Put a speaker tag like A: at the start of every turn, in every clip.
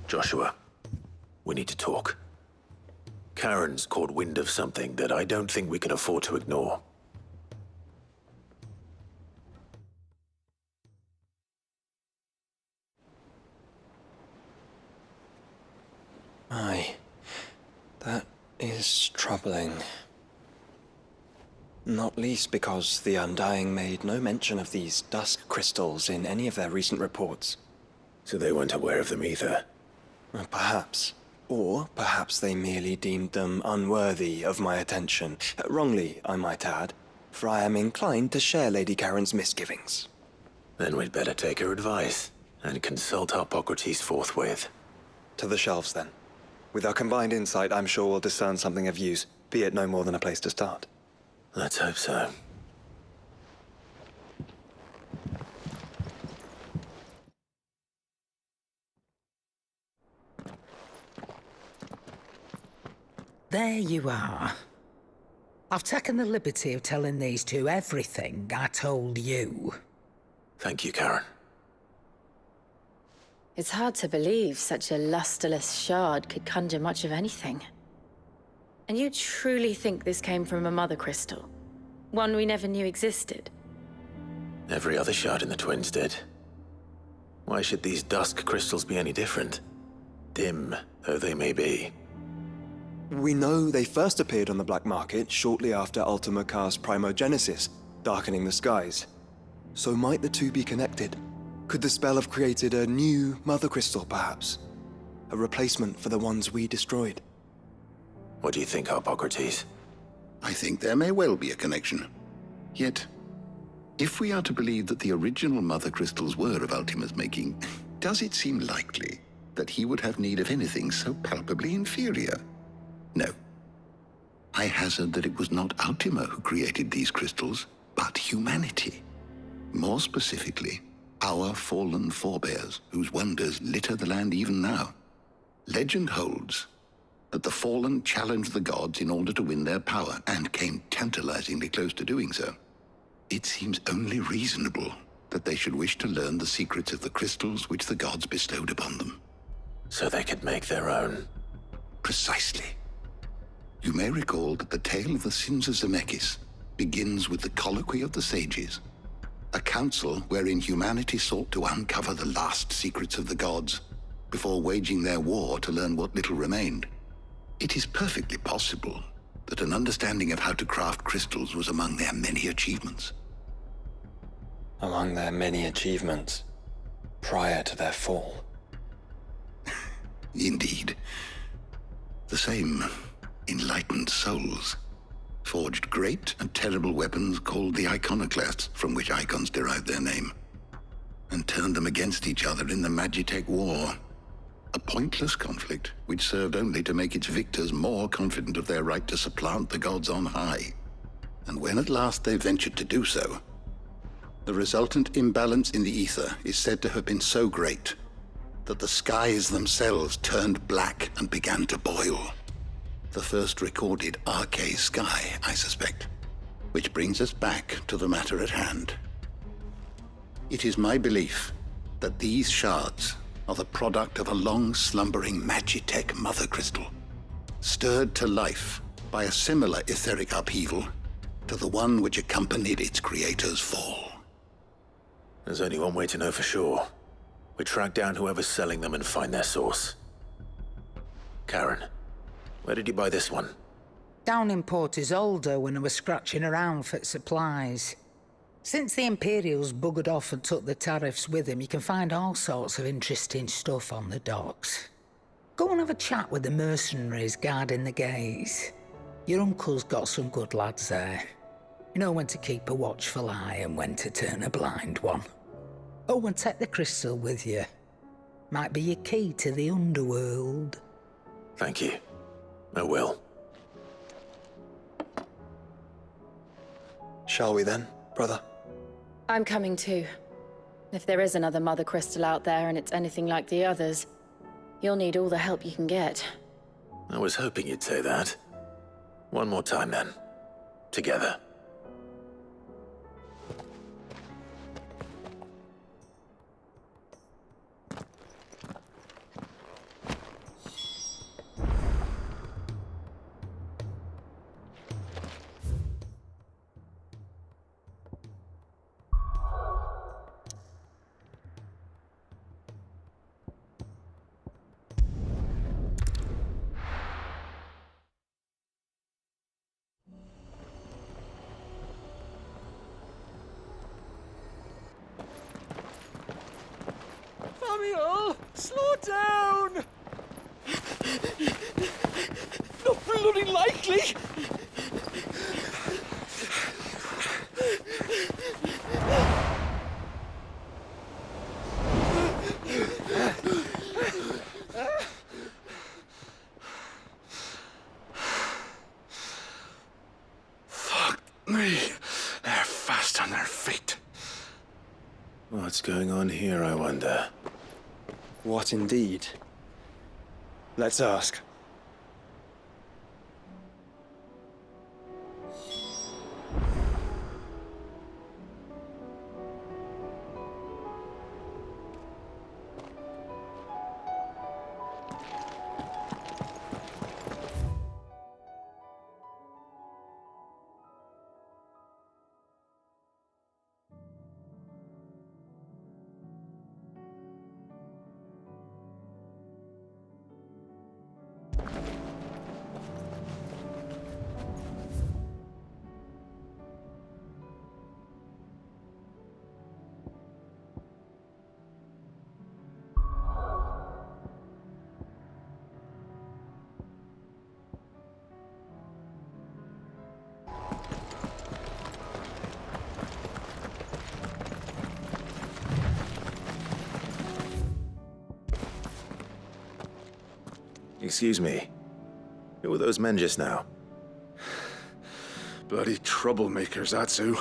A: Joshua, we need to talk. Karen's caught wind of something that I don't think we can afford to ignore.
B: Aye, that is troubling. Not least because the Undying made no mention of these dusk crystals in any of their recent reports.
A: So they weren't aware of them either.
B: Perhaps. Or perhaps they merely deemed them unworthy of my attention. Wrongly, I might add, for I am inclined to share Lady Karen's misgivings.
A: Then we'd better take her advice and consult Hippocrates forthwith.
B: To the shelves, then. With our combined insight, I'm sure we'll discern something of use, be it no more than a place to start.
A: Let's hope so.
C: There you are. I've taken the liberty of telling these two everything I told you.
A: Thank you, Karen.
D: It's hard to believe such a lusterless shard could conjure much of anything. And you truly think this came from a mother crystal? One we never knew existed?
A: Every other shard in the Twins did. Why should these dusk crystals be any different? Dim though they may be.
B: We know they first appeared on the black market shortly after Ultima cast Primogenesis, darkening the skies. So might the two be connected? Could the spell have created a new mother crystal, perhaps? A replacement for the ones we destroyed?
A: What do you think, Hippocrates?
E: I think there may well be a connection. Yet, if we are to believe that the original mother crystals were of Ultima's making, does it seem likely that he would have need of anything so palpably inferior? No. I hazard that it was not Ultima who created these crystals, but humanity. More specifically, our fallen forebears, whose wonders litter the land even now. Legend holds that the fallen challenged the gods in order to win their power, and came tantalizingly close to doing so. It seems only reasonable that they should wish to learn the secrets of the crystals which the gods bestowed upon them.
A: So they could make their own.
E: Precisely. You may recall that the tale of the sins of Zemeckis begins with the colloquy of the sages, a council wherein humanity sought to uncover the last secrets of the gods before waging their war to learn what little remained. It is perfectly possible that an understanding of how to craft crystals was among their many achievements.
B: Among their many achievements, prior to their fall.
E: Indeed. The same enlightened souls forged great and terrible weapons called the iconoclasts, from which icons derived their name, and turned them against each other in the Magitech War. A pointless conflict which served only to make its victors more confident of their right to supplant the gods on high. And when at last they ventured to do so, the resultant imbalance in the ether is said to have been so great that the skies themselves turned black and began to boil. The first recorded arcane sky, I suspect. Which brings us back to the matter at hand. It is my belief that these shards are the product of a long-slumbering Magitech mother crystal, stirred to life by a similar etheric upheaval to the one which accompanied its creator's fall.
A: There's only one way to know for sure. We track down whoever's selling them and find their source. Karen, where did you buy this one?
C: Down in Port Isolde when I was scratching around for supplies. Since the Imperials buggered off and took the tariffs with them, you can find all sorts of interesting stuff on the docks. Go and have a chat with the mercenaries guarding the gates. Your uncle's got some good lads there. You know when to keep a watchful eye and when to turn a blind one. Oh, and take the crystal with you. Might be your key to the underworld.
A: Thank you. I will.
B: Shall we then, brother?
D: I'm coming too. If there is another mother crystal out there and it's anything like the others, you'll need all the help you can get.
A: I was hoping you'd say that. One more time then. Together.
F: Samuel! Slow down! Not bloody likely!
G: Fuck me. They're fast on their feet.
A: What's going on here, I wonder?
B: What indeed? Let's ask.
A: Excuse me. Who were those men just now?
G: Bloody troublemakers, that's who.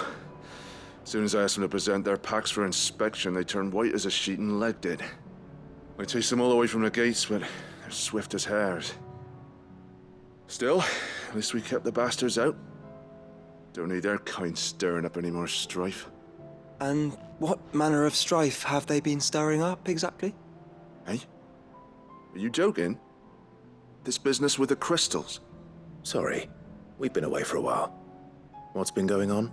G: As soon as I asked them to present their packs for inspection, they turned white as a sheet and legged it. I chased them all away from the gates, but they're swift as hares. Still, at least we kept the bastards out. Don't need their kind stirring up any more strife.
B: And what manner of strife have they been stirring up exactly?
G: Hey? Are you joking? This business with the crystals?
A: Sorry, we've been away for a while. What's been going on?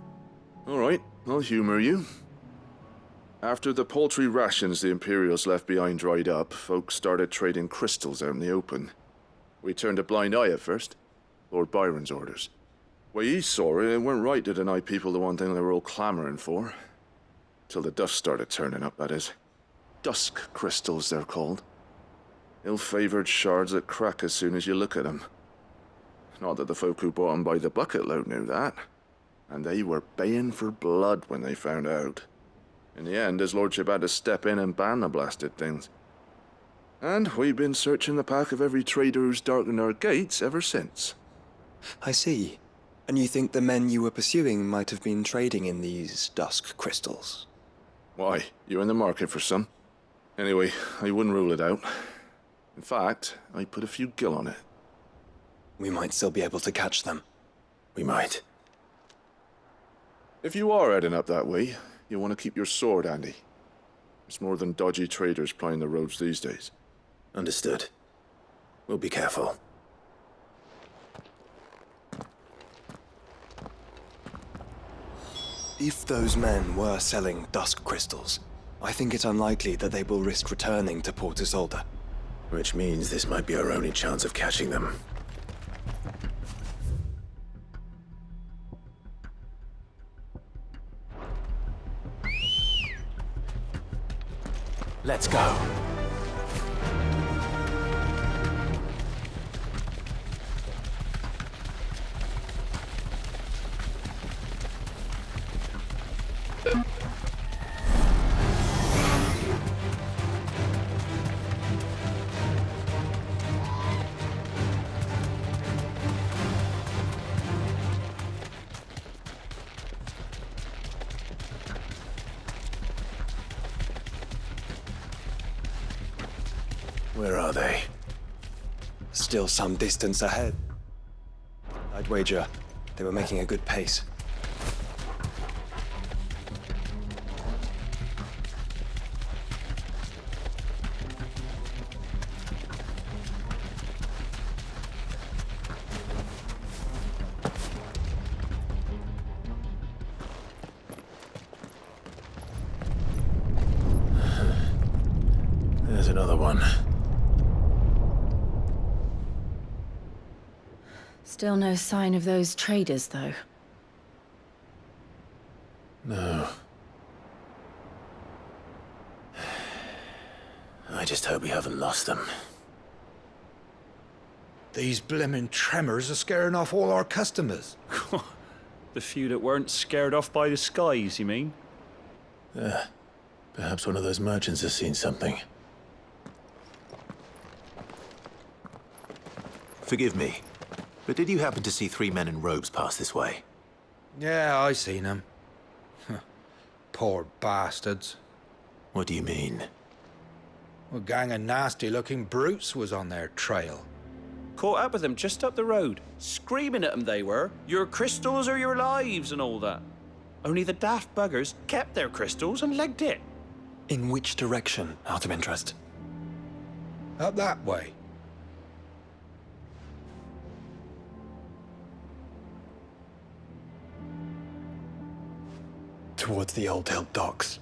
G: All right, I'll humor you. After the paltry rations the Imperials left behind dried up, folks started trading crystals out in the open. We turned a blind eye at first. Lord Byron's orders. Way he saw it, it weren't right to deny people the one thing they were all clamoring for. Till the dust started turning up, that is. Dusk crystals, they're called. Ill-favored shards that crack as soon as you look at them. Not that the folk who bought them by the bucket load knew that. And they were baying for blood when they found out. In the end, his lordship had to step in and ban the blasted things. And we've been searching the pack of every trader who's darkened our gates ever since.
B: I see. And you think the men you were pursuing might have been trading in these dusk crystals?
G: Why, you're in the market for some. Anyway, I wouldn't rule it out. In fact, I put a few gil on it.
B: We might still be able to catch them.
A: We might.
G: If you are heading up that way, you'll want to keep your sword handy. It's more than dodgy traders plying the roads these days.
A: Understood. We'll be careful.
B: If those men were selling dusk crystals, I think it's unlikely that they will risk returning to Port Isolde.
A: Which means this might be our only chance of catching them.
F: Let's go.
A: Where are they?
B: Still some distance ahead. I'd wager they were making a good pace.
A: There's another one.
D: Still no sign of those traders, though.
A: No. I just hope we haven't lost them.
H: These blimmin' tremors are scaring off all our customers.
I: The few that weren't scared off by the skies, you mean?
A: Perhaps one of those merchants has seen something. Forgive me, but did you happen to see 3 men in robes pass this way?
H: Yeah, I seen them. Poor bastards.
A: What do you mean?
H: A gang of nasty-looking brutes was on their trail.
I: Caught up with them just up the road, screaming at them they were, your crystals are your lives and all that. Only the daft buggers kept their crystals and legged it.
B: In which direction, out of interest?
H: Up that way.
B: Towards the Old Hill docks.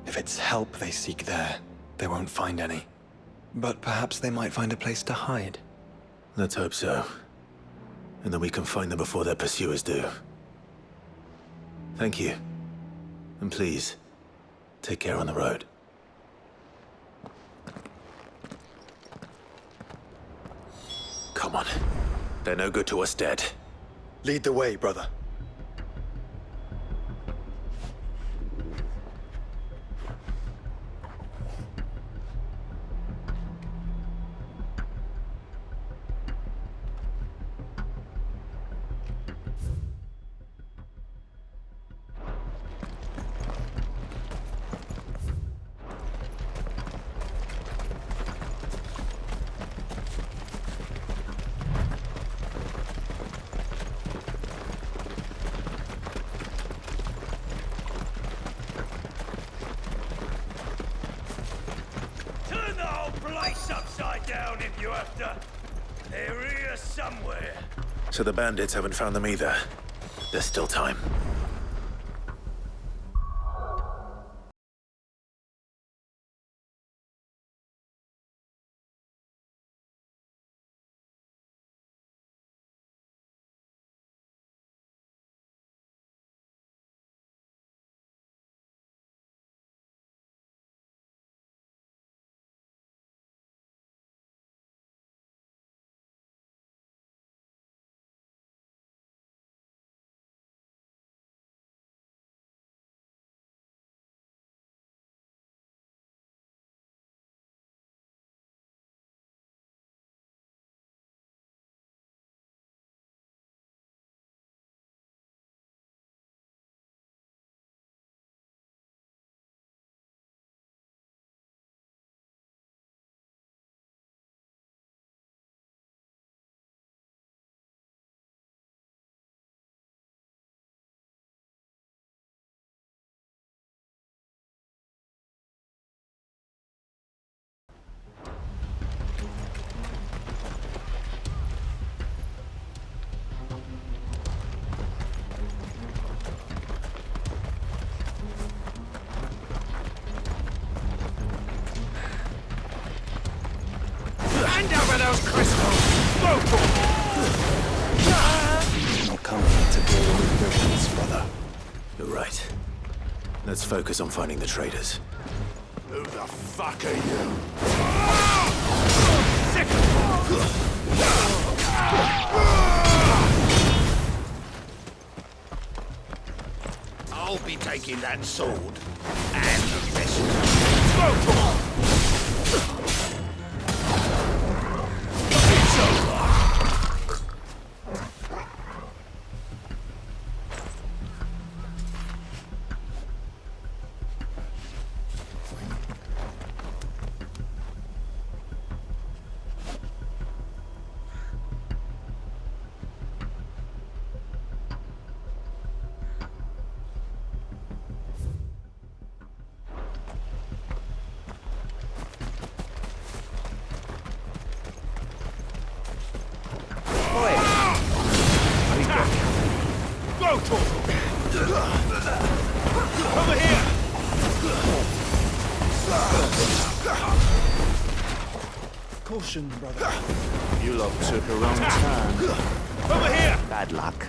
B: If it's help they seek there, they won't find any. But perhaps they might find a place to hide.
A: Let's hope so. And then we can find them before their pursuers do. Thank you. And please, take care on the road. Come on. They're no good to us dead.
B: Lead the way, brother.
F: Turn the whole place upside down if you have to. They're here somewhere.
A: So the bandits haven't found them either. There's still time.
F: Hand over those crystals!
B: Not coming to deal with visions, brother.
A: You're right. Let's focus on finding the traitors.
F: Who the fuck are you? I'll be taking that sword and the rest. It's over. Over here!
H: Caution, brother.
I: You lot took a wrong turn.
F: Over here!
I: Bad luck.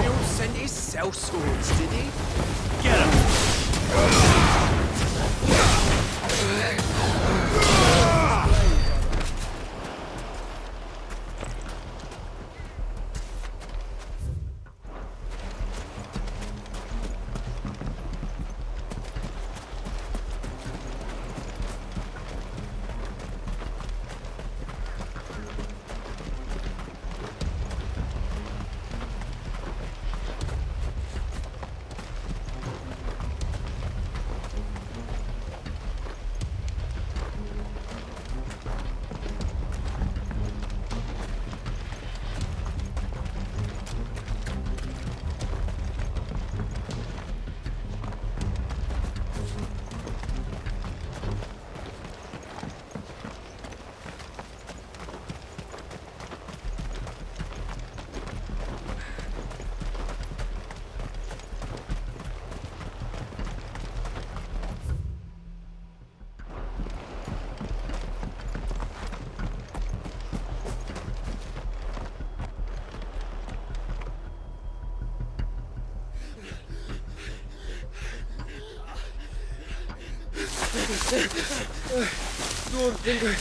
F: You'll send his
J: sell swords, did he?
F: Get him!
J: Don't think I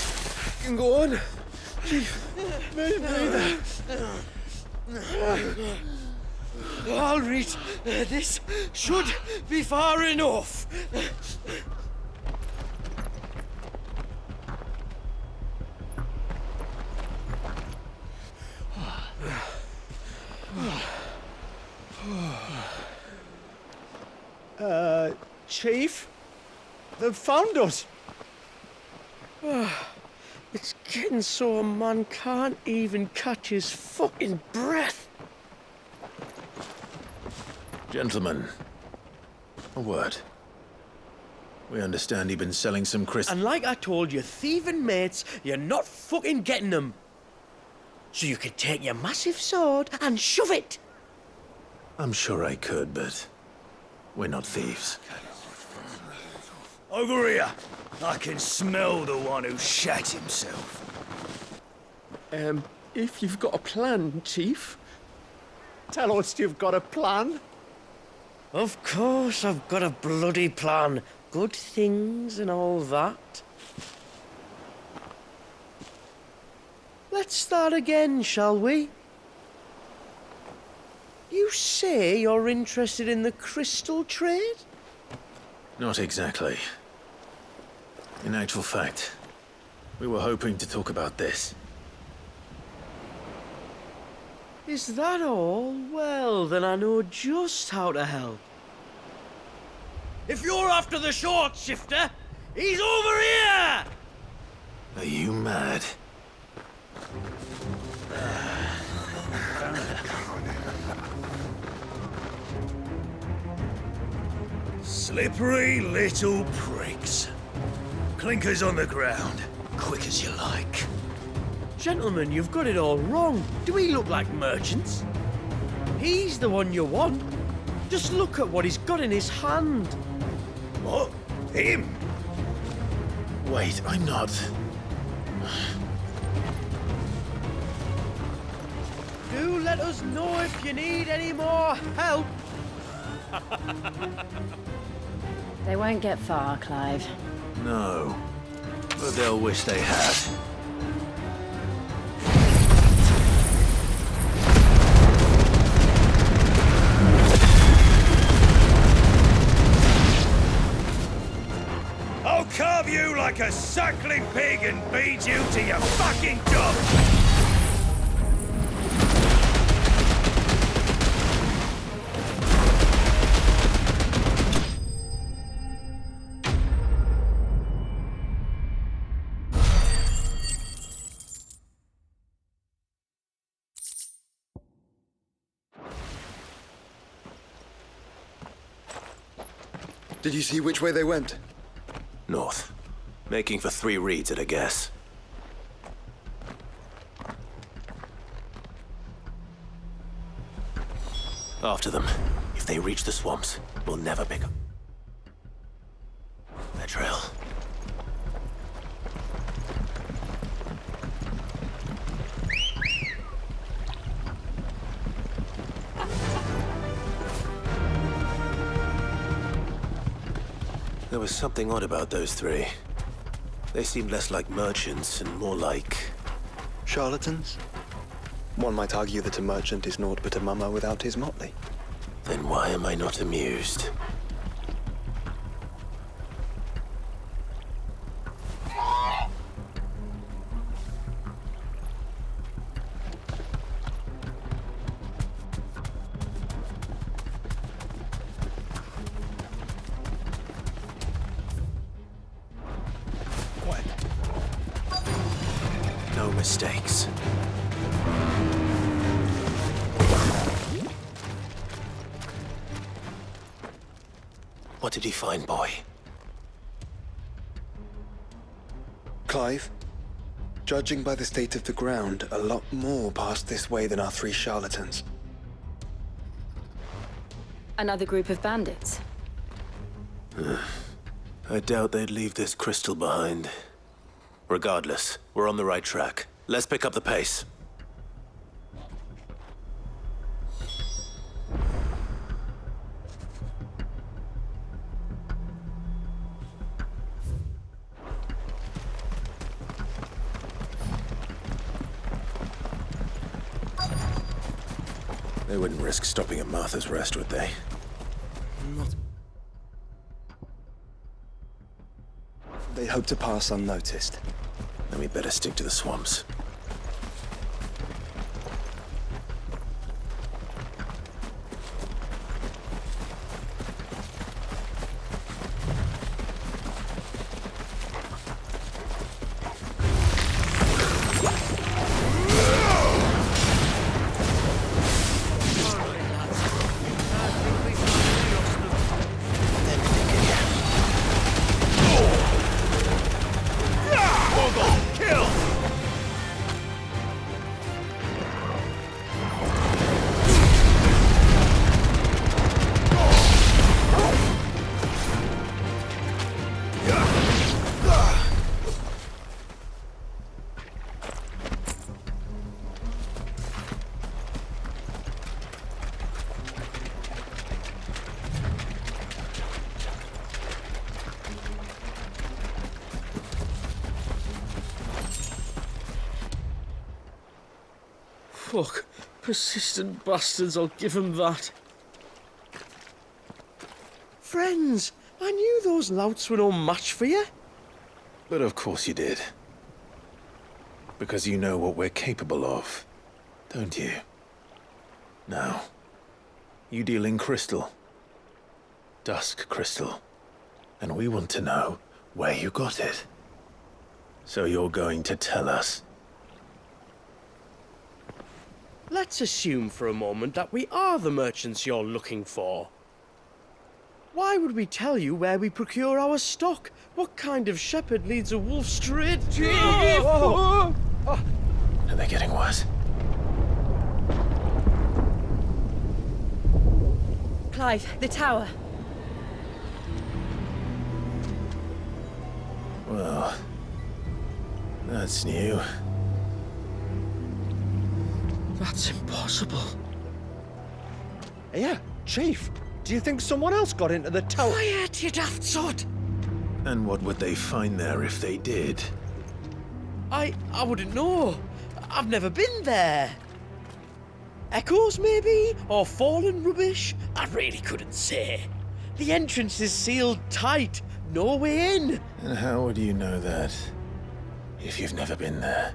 J: can go on. Chief, maybe I'll reach. This should be far enough. Chief? They've found us. It's getting so a man can't even catch his fucking breath.
A: Gentlemen, a word. We understand you've been selling some crystals.
J: And like I told you, thieving mates, you're not fucking getting them. So you could take your massive sword and shove it.
A: I'm sure I could, but we're not thieves.
F: Over here. I can smell the one who shat himself.
J: If you've got a plan, Chief.
K: Tell us you've got a plan.
J: Of course I've got a bloody plan. Good things and all that. Let's start again, shall we? You say you're interested in the crystal trade?
A: Not exactly. In actual fact, we were hoping to talk about this.
J: Is that all? Well, then I know just how to help. If you're after the short shifter, he's over here!
A: Are you mad?
F: Slippery little pricks. Clinkers on the ground, quick as you like.
J: Gentlemen, you've got it all wrong. Do we look like merchants? He's the one you want. Just look at what he's got in his hand.
F: What? Him?
A: Wait, I'm not.
J: Do let us know if you need any more help.
D: They won't get far, Clive.
A: No. But they'll wish they had.
F: I'll carve you like a suckling pig and feed you to your fucking dog!
B: Did you see which way they went?
A: North. Making for 3 reads at a guess. After them. If they reach the swamps, we'll never pick up their trail. There was something odd about those three. They seemed less like merchants and more like...
B: Charlatans? One might argue that a merchant is naught but a mummer without his motley.
A: Then why am I not amused? No mistakes. What did he find, boy?
B: Clive, judging by the state of the ground, a lot more passed this way than our three charlatans.
D: Another group of bandits.
A: I doubt they'd leave this crystal behind. Regardless, we're on the right track. Let's pick up the pace. They wouldn't risk stopping at Martha's Rest, would they?
B: They hope to pass unnoticed.
A: Then we better stick to the swamps.
J: Fuck. Persistent bastards, I'll give them that. Friends, I knew those louts were no match for you.
A: But of course you did. Because you know what we're capable of, don't you? Now, you deal in crystal. Dusk crystal. And we want to know where you got it. So you're going to tell us?
J: Let's assume for a moment that we are the merchants you're looking for. Why would we tell you where we procure our stock? What kind of shepherd leads a wolf straight to...
A: Are they getting worse?
D: Clive, the tower.
A: Well, that's new.
J: That's impossible.
K: Yeah, Chief. Do you think someone else got into the tower?
J: Quiet, you daft sod!
A: And what would they find there if they did?
J: I wouldn't know. I've never been there. Echoes, maybe? Or fallen rubbish? I really couldn't say. The entrance is sealed tight. No way in.
A: And how would you know that? If you've never been there?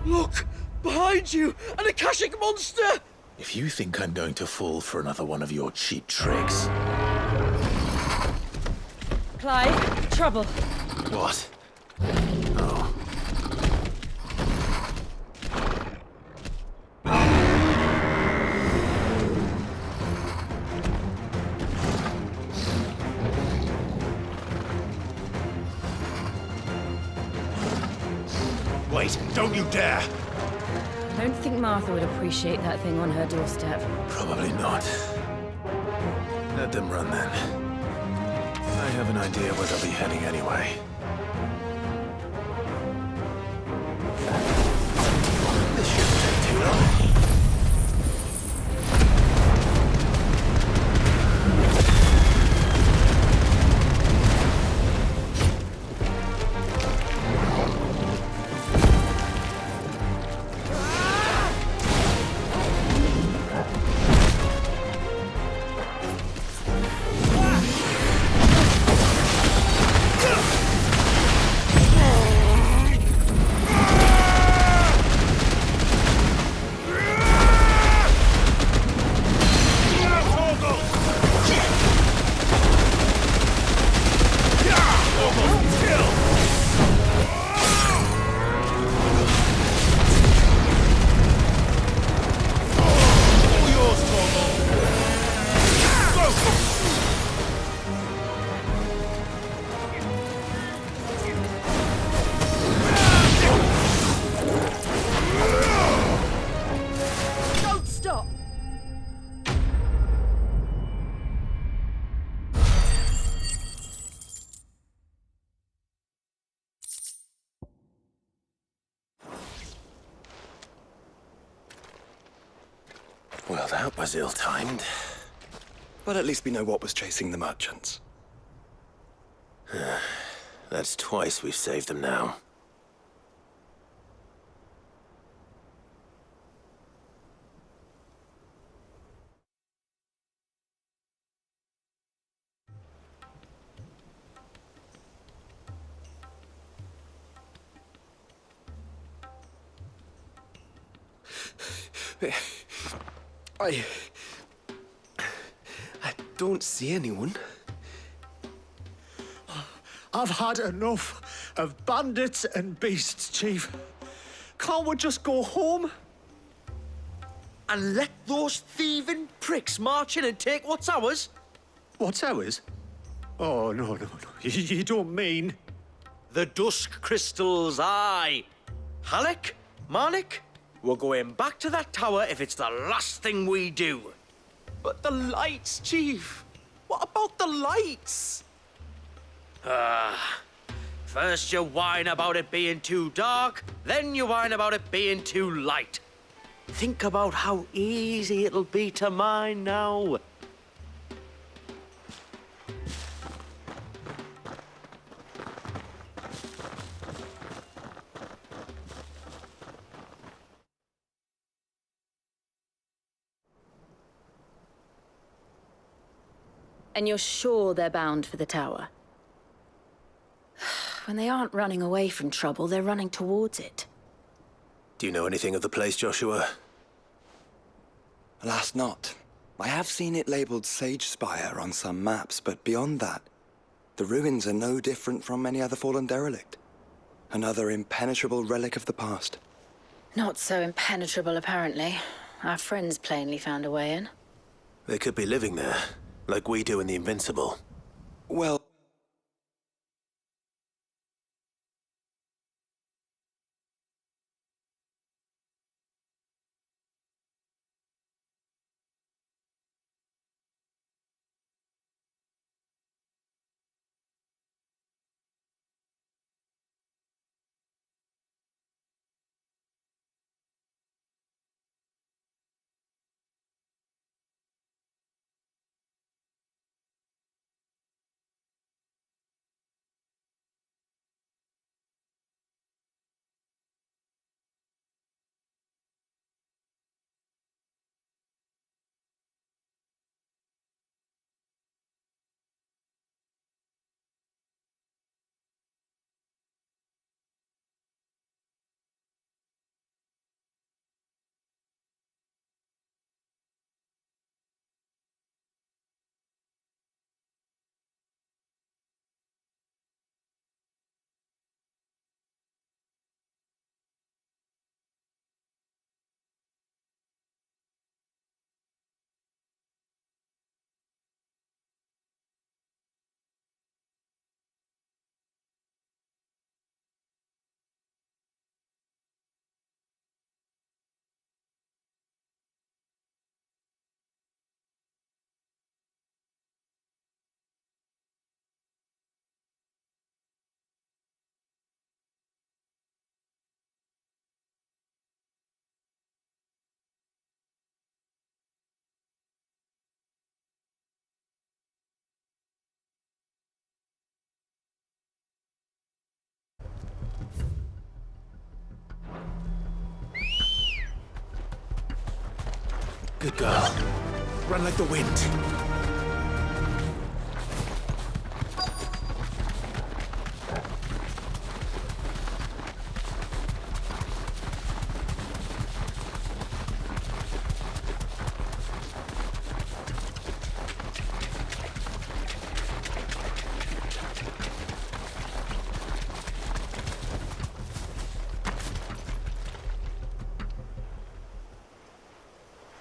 J: Look! Behind you! An Akashic monster!
A: If you think I'm going to fall for another one of your cheap tricks...
D: Clive, trouble.
A: What? Oh.
F: Wait, don't you dare!
D: I don't think Martha would appreciate that thing on her doorstep.
A: Probably not. Let them run then. I have an idea where they'll be heading anyway. This shouldn't take too long.
L: Well, that was ill-timed.
B: But at least we know what was chasing the merchants.
L: That's twice we've saved them now.
B: I don't see anyone.
K: I've had enough of bandits and beasts, Chief. Can't we just go home?
J: And let those thieving pricks march in and take what's ours?
K: What's ours? Oh, no. You don't mean...
J: The dusk crystals, aye. Halleck, Marnik, we're going back to that tower if it's the last thing we do.
I: But the lights, Chief. What about the lights?
J: First you whine about it being too dark, then you whine about it being too light. Think about how easy it'll be to mine now.
D: And you're sure they're bound for the tower? When they aren't running away from trouble, they're running towards it.
L: Do you know anything of the place, Joshua?
B: Alas, not. I have seen it labeled Sage Spire on some maps, but beyond that, the ruins are no different from any other fallen derelict. Another impenetrable relic of the past.
D: Not so impenetrable, apparently. Our friends plainly found a way in.
L: They could be living there, like we do in the Invincible.
B: Well...
L: Good girl. Run like the wind.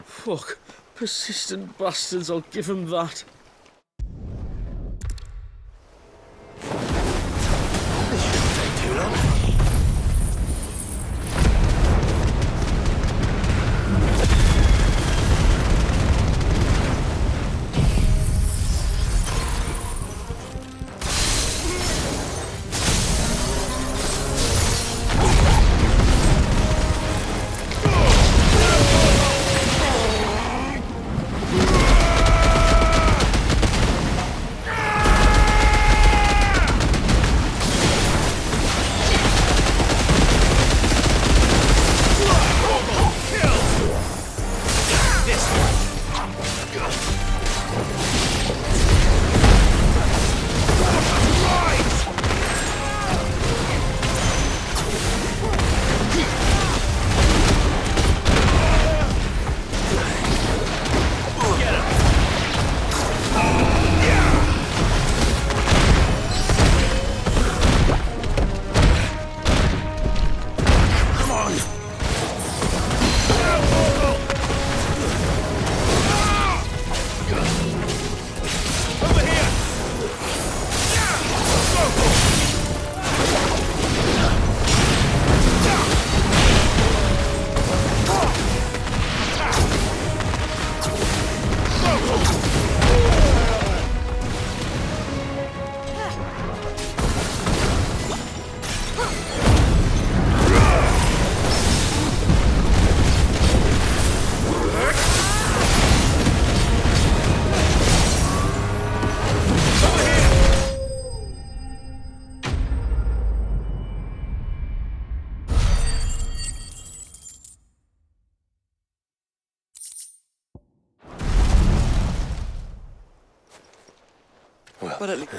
J: Fuck. Persistent bastards, I'll give them that.
L: This shouldn't take too long. Well,
B: But at least...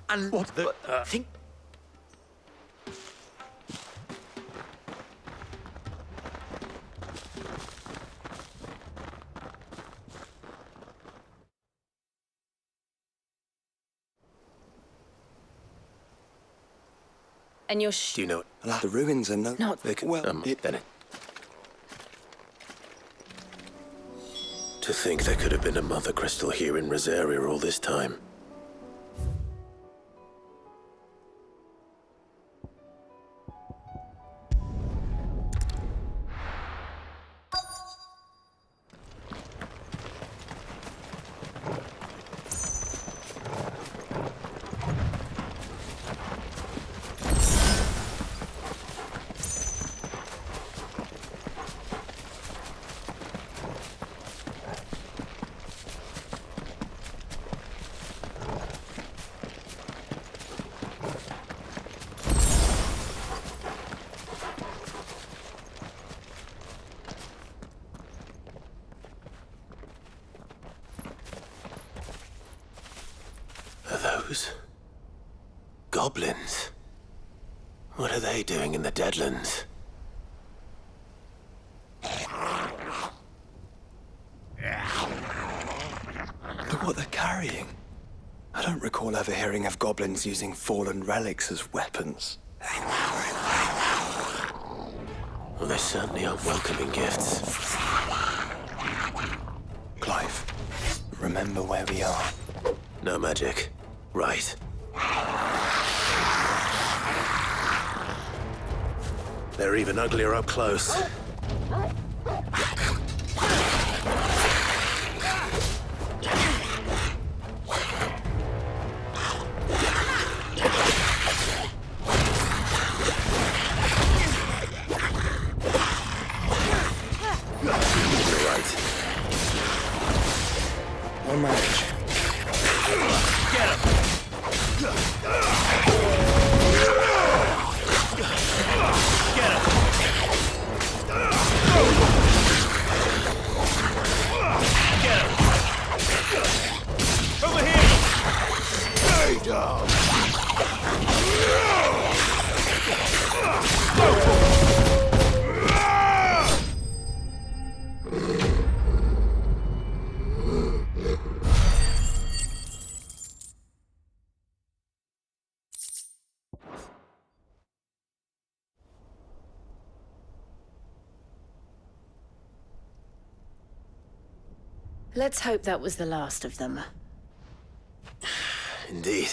J: And
K: What?
J: the thing.
D: And you're
L: do you know it?
B: The ruins are no...
D: Not-
L: They could,
B: Well,
L: Bennett. To think there could have been a mother crystal here in Rosaria all this time. Are those goblins? What are they doing in the Deadlands?
B: Look what they're carrying. I don't recall ever hearing of goblins using fallen relics as weapons.
L: Well, they certainly aren't welcoming gifts.
B: Clive, remember where we are.
L: No magic. Right. They're even uglier up close. You're right.
B: One manage.
F: Over here! Stay down!
D: Let's hope that was the last of them.
L: Indeed.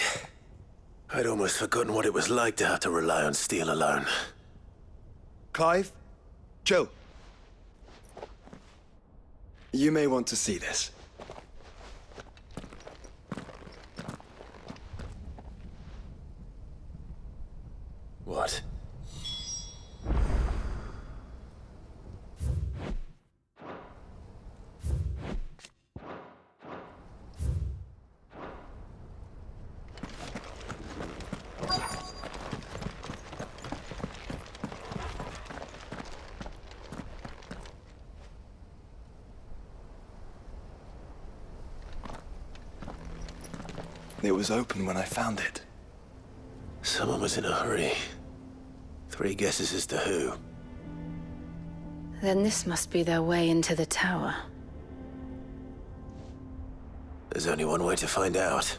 L: I'd almost forgotten what it was like to have to rely on steel alone.
B: Clive, Jill. You may want to see this.
L: What?
B: It was open when I found it.
L: Someone was in a hurry. 3 guesses as to who.
D: Then this must be their way into the tower.
L: There's only one way to find out.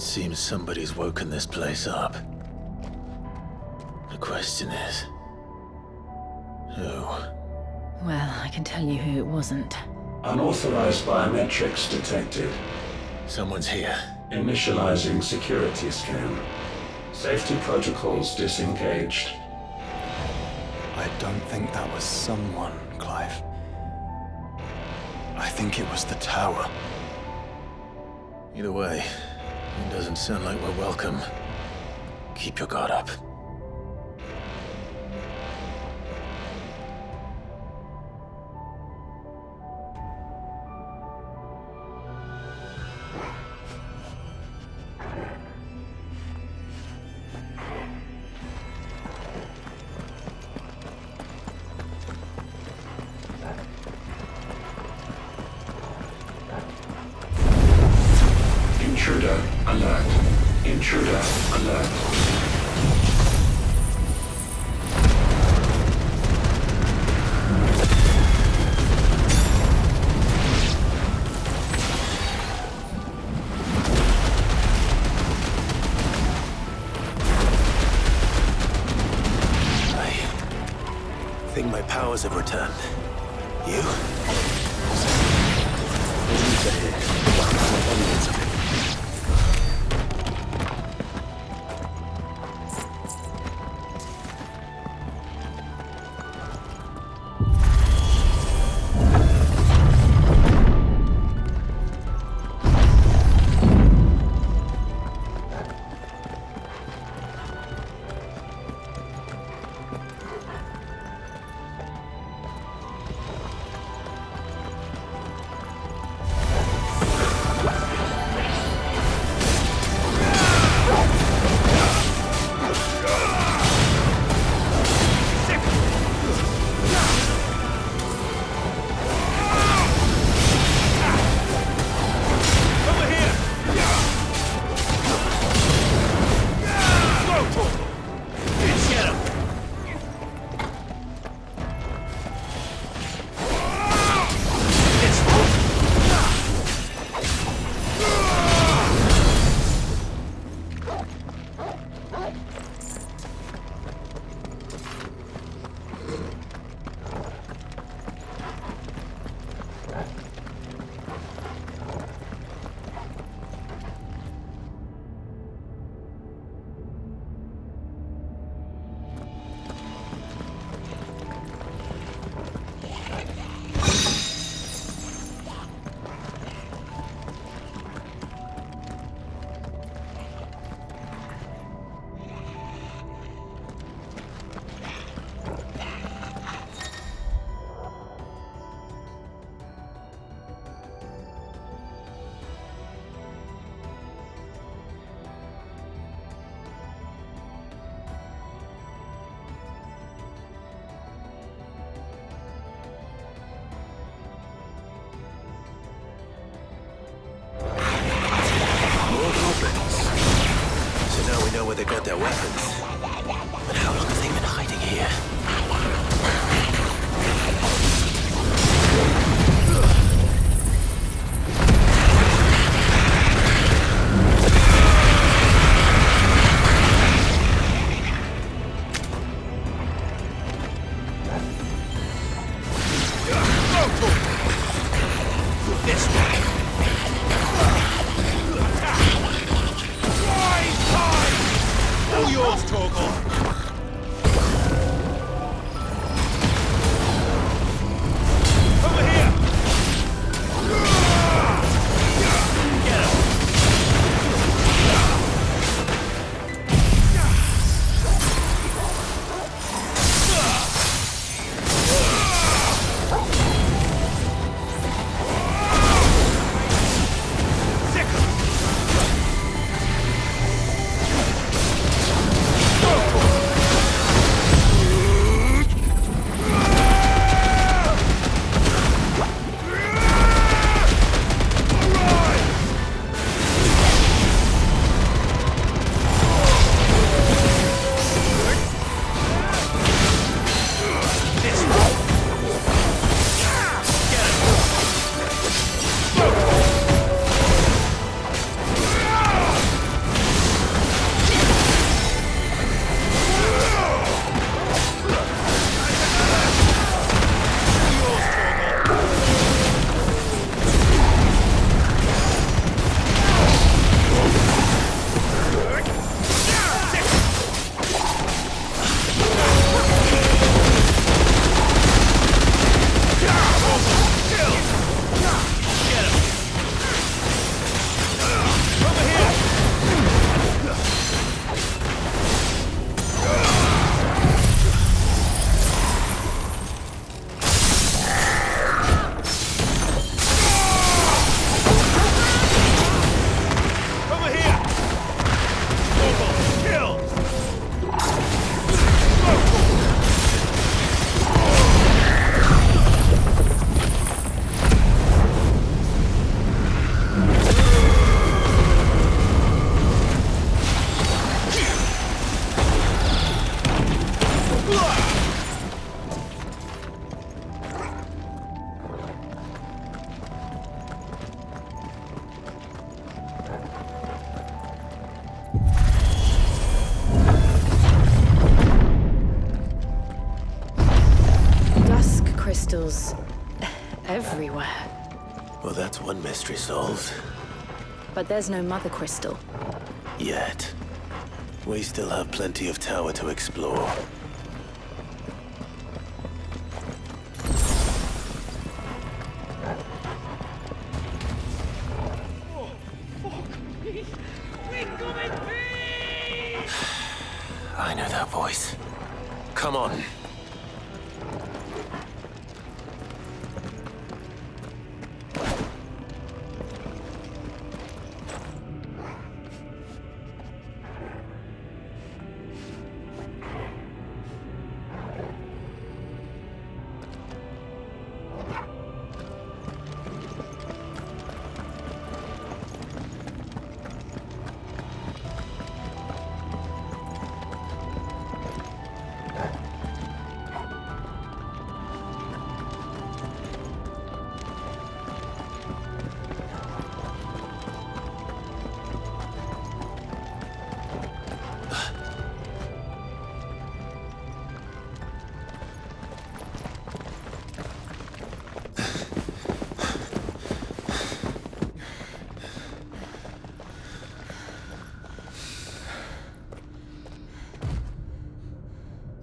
A: seems somebody's woken this place up. The question is, who?
D: Well, I can tell you who it wasn't.
M: Unauthorized biometrics detected.
A: Someone's here.
M: Initializing security scan. Safety protocols disengaged.
B: I don't think that was someone, Clive. I think it was the tower.
A: Either way, it doesn't sound like we're welcome. Keep your guard up.
M: Intruder alert. Intruder alert.
L: I think my powers have returned. You? Where they got their weapons. But how long have they been hiding here?
F: This way. All yours,
D: crystals everywhere.
L: Well, that's one mystery solved.
D: But there's no mother crystal.
L: Yet. We still have plenty of tower to explore. I know that voice. Come on.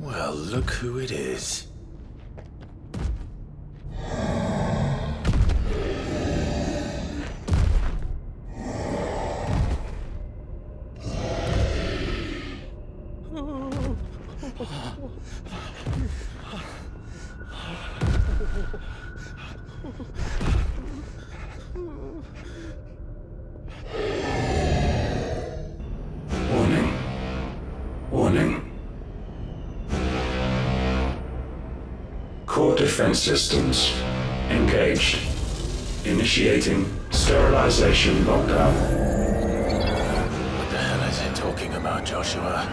L: Well, look who it is.
M: Warning. Warning. Core defense systems engaged. Initiating sterilization lockdown.
L: What the hell is it talking about, Joshua?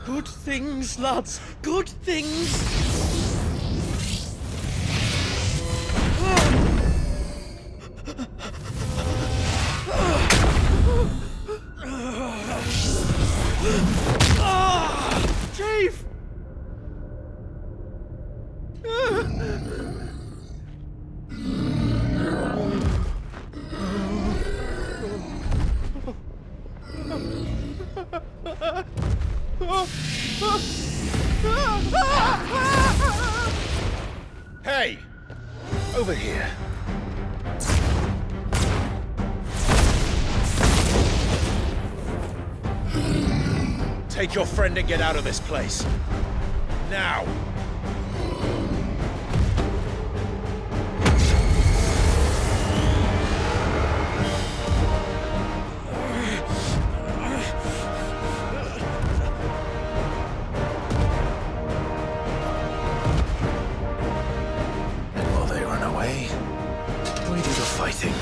J: Good things, lads. Good things. Chief!
A: Hey! Over here. Take your friend and get out of this place. Now!
L: And while they run away, we do the fighting.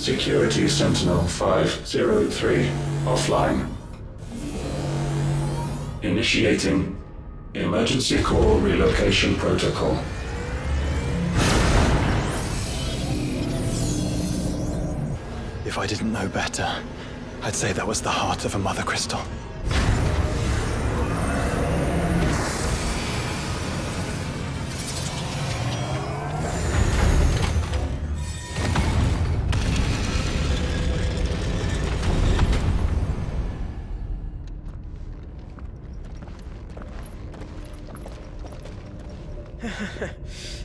M: Security Sentinel 503 offline. Initiating Emergency Core Relocation Protocol.
B: If I didn't know better, I'd say that was the heart of a mother crystal.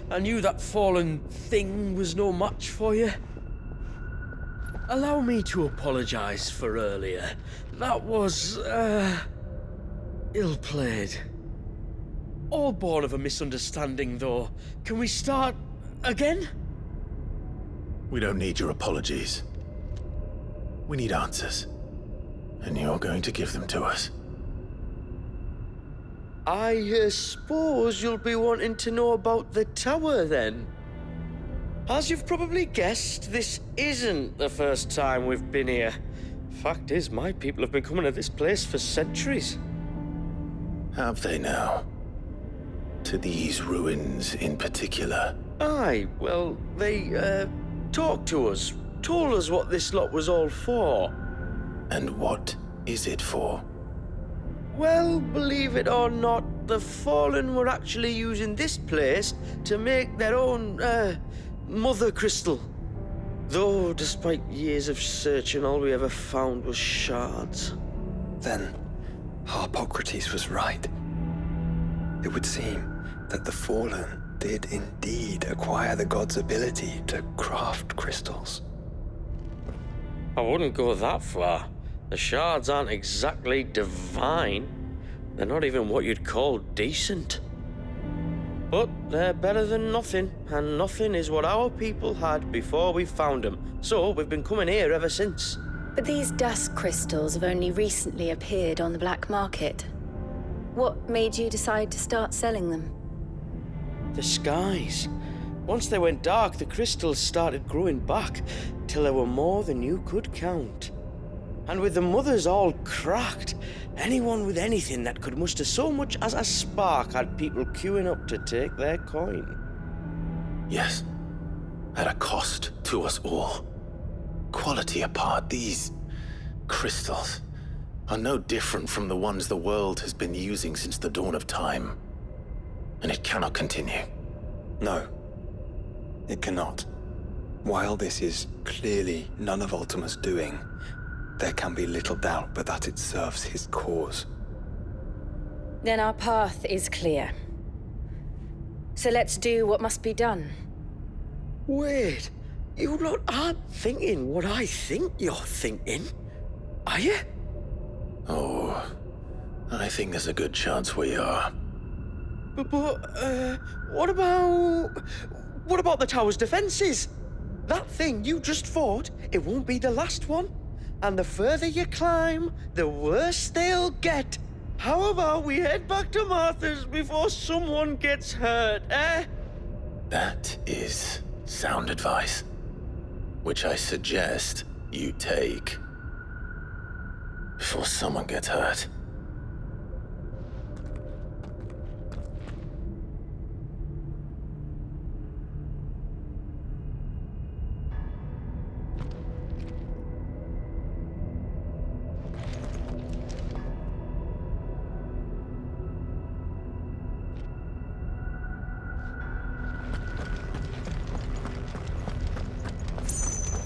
J: I knew that fallen thing was no match for you. Allow me to apologize for earlier. That was, ill-played. All born of a misunderstanding, though. Can we start again?
A: We don't need your apologies. We need answers. And you're going to give them to us.
J: I suppose you'll be wanting to know about the tower, then. As you've probably guessed, this isn't the first time we've been here. Fact is, my people have been coming to this place for centuries.
A: Have they now? To these ruins in particular?
J: Aye, well, they, talked to us, told us what this lot was all for.
A: And what is it for?
J: Well, believe it or not, the Fallen were actually using this place to make their own, mother crystal. Though, despite years of searching, all we ever found was shards.
B: Then, Harpocrates was right. It would seem that the Fallen did indeed acquire the god's ability to craft crystals.
J: I wouldn't go that far. The shards aren't exactly divine. They're not even what you'd call decent. But they're better than nothing, and nothing is what our people had before we found them. So we've been coming here ever since.
D: But these dusk crystals have only recently appeared on the black market. What made you decide to start selling them?
J: The skies. Once they went dark, the crystals started growing back, till there were more than you could count. And with the mothers all cracked, anyone with anything that could muster so much as a spark had people queuing up to take their coin.
A: Yes. At a cost to us all. Quality apart, these crystals are no different from the ones the world has been using since the dawn of time. And it cannot continue.
B: No, it cannot. While this is clearly none of Ultima's doing, there can be little doubt but that it serves his cause.
D: Then our path is clear. So let's do what must be done.
J: Wait, you lot aren't thinking what I think you're thinking, are you?
A: Oh, I think there's a good chance we are.
J: But what about the tower's defenses? That thing you just fought, it won't be the last one. And the further you climb, the worse they'll get. How about we head back to Martha's before someone gets hurt, eh?
A: That is sound advice, which I suggest you take before someone gets hurt.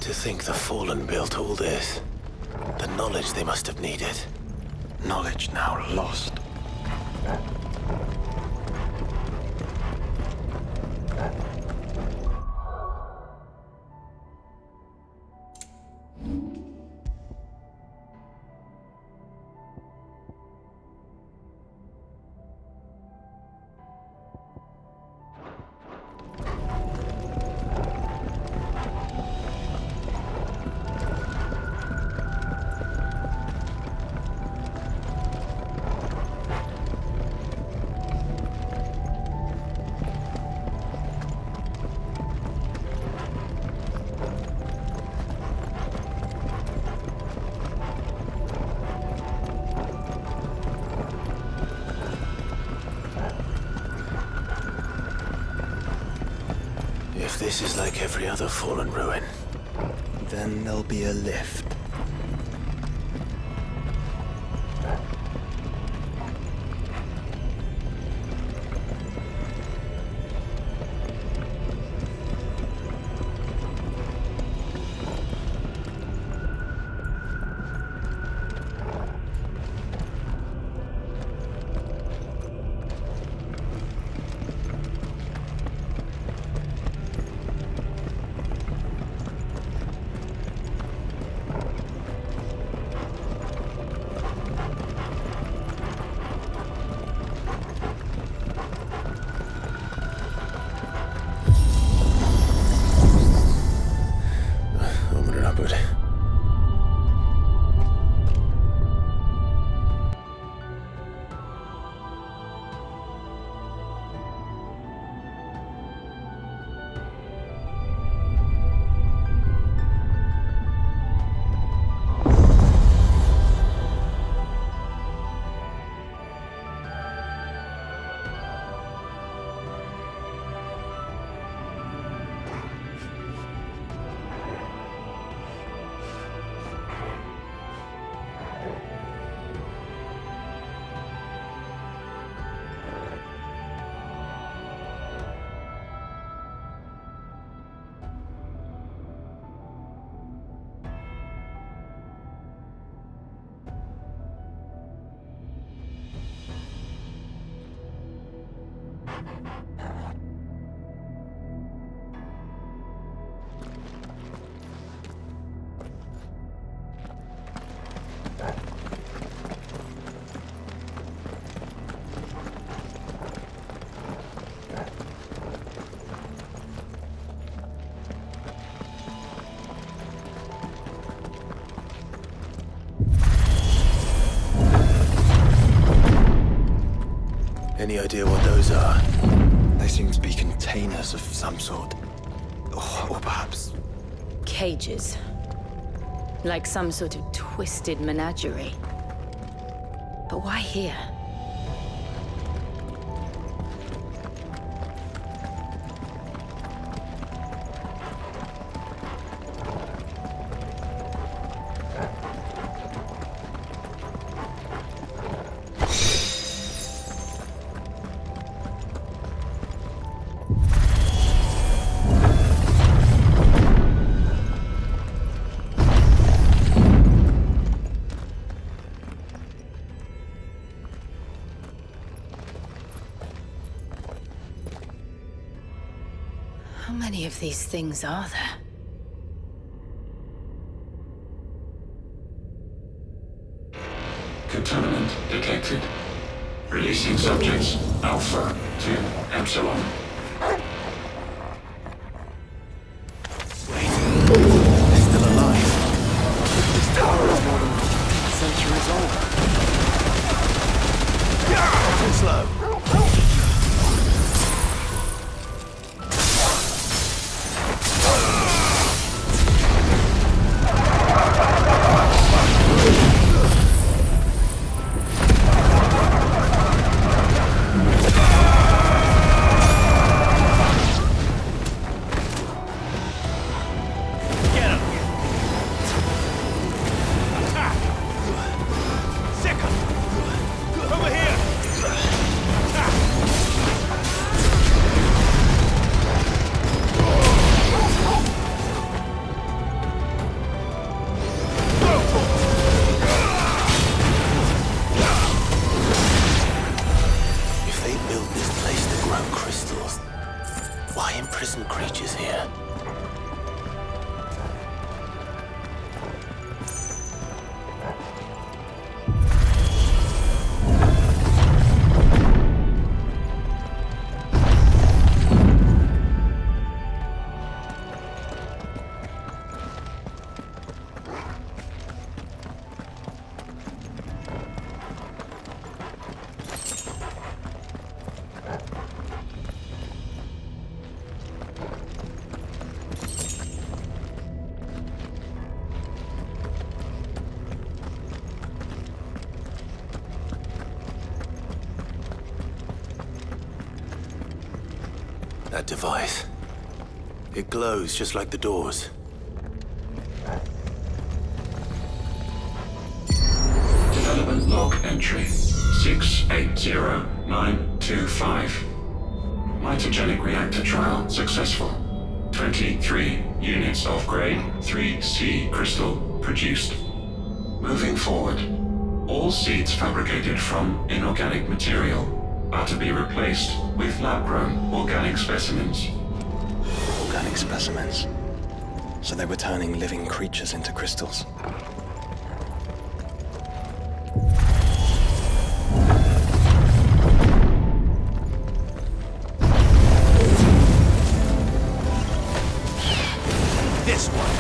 A: To think the Fallen built all this. The knowledge they must have needed.
B: Knowledge now lost.
L: If this is like every other fallen ruin,
B: Then there'll be a lift.
L: Any idea what those are?
B: They seem to be containers of some sort. Or perhaps...
D: Cages. Like some sort of twisted menagerie. But why here? How many of these things are there?
M: Contaminant detected. Releasing subjects Alpha to Epsilon.
L: They're still alive.
B: This tower is more than centuries old.
L: Too slow. Why imprison creatures here? That device. It glows just like the doors.
M: Development log entry 680925. Mitogenic reactor trial successful. 23 units of grade 3C crystal produced. Moving forward, all seeds fabricated from inorganic material are to be replaced with lab-grown organic specimens.
B: Organic specimens. So they were turning living creatures into crystals.
F: This one.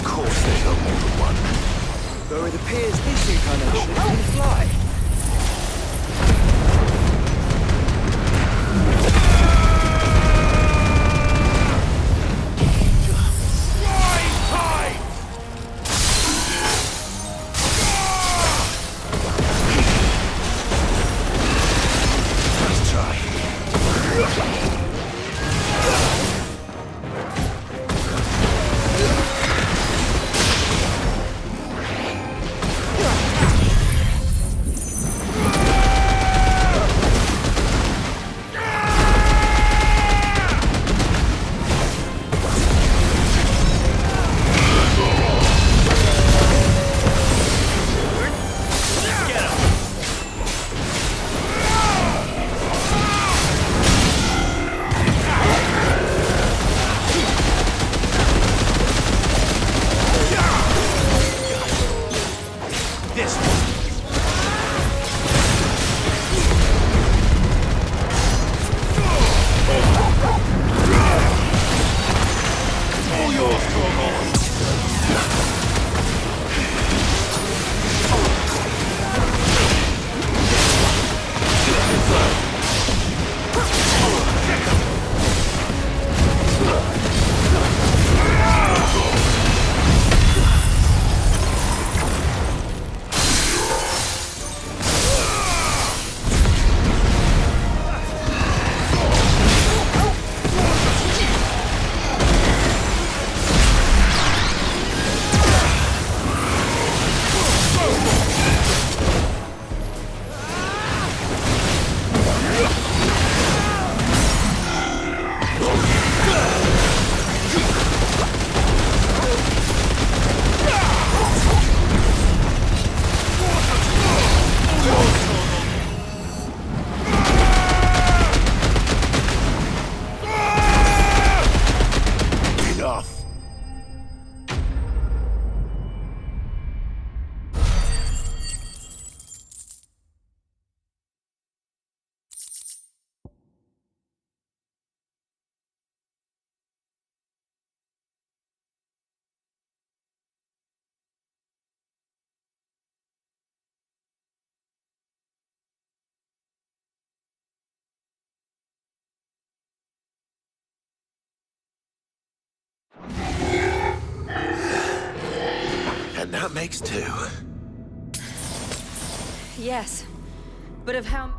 L: Of course there's not more than one.
B: Though it appears this incarnation can fly.
L: Nice try. And that makes two.
D: Yes, but of how...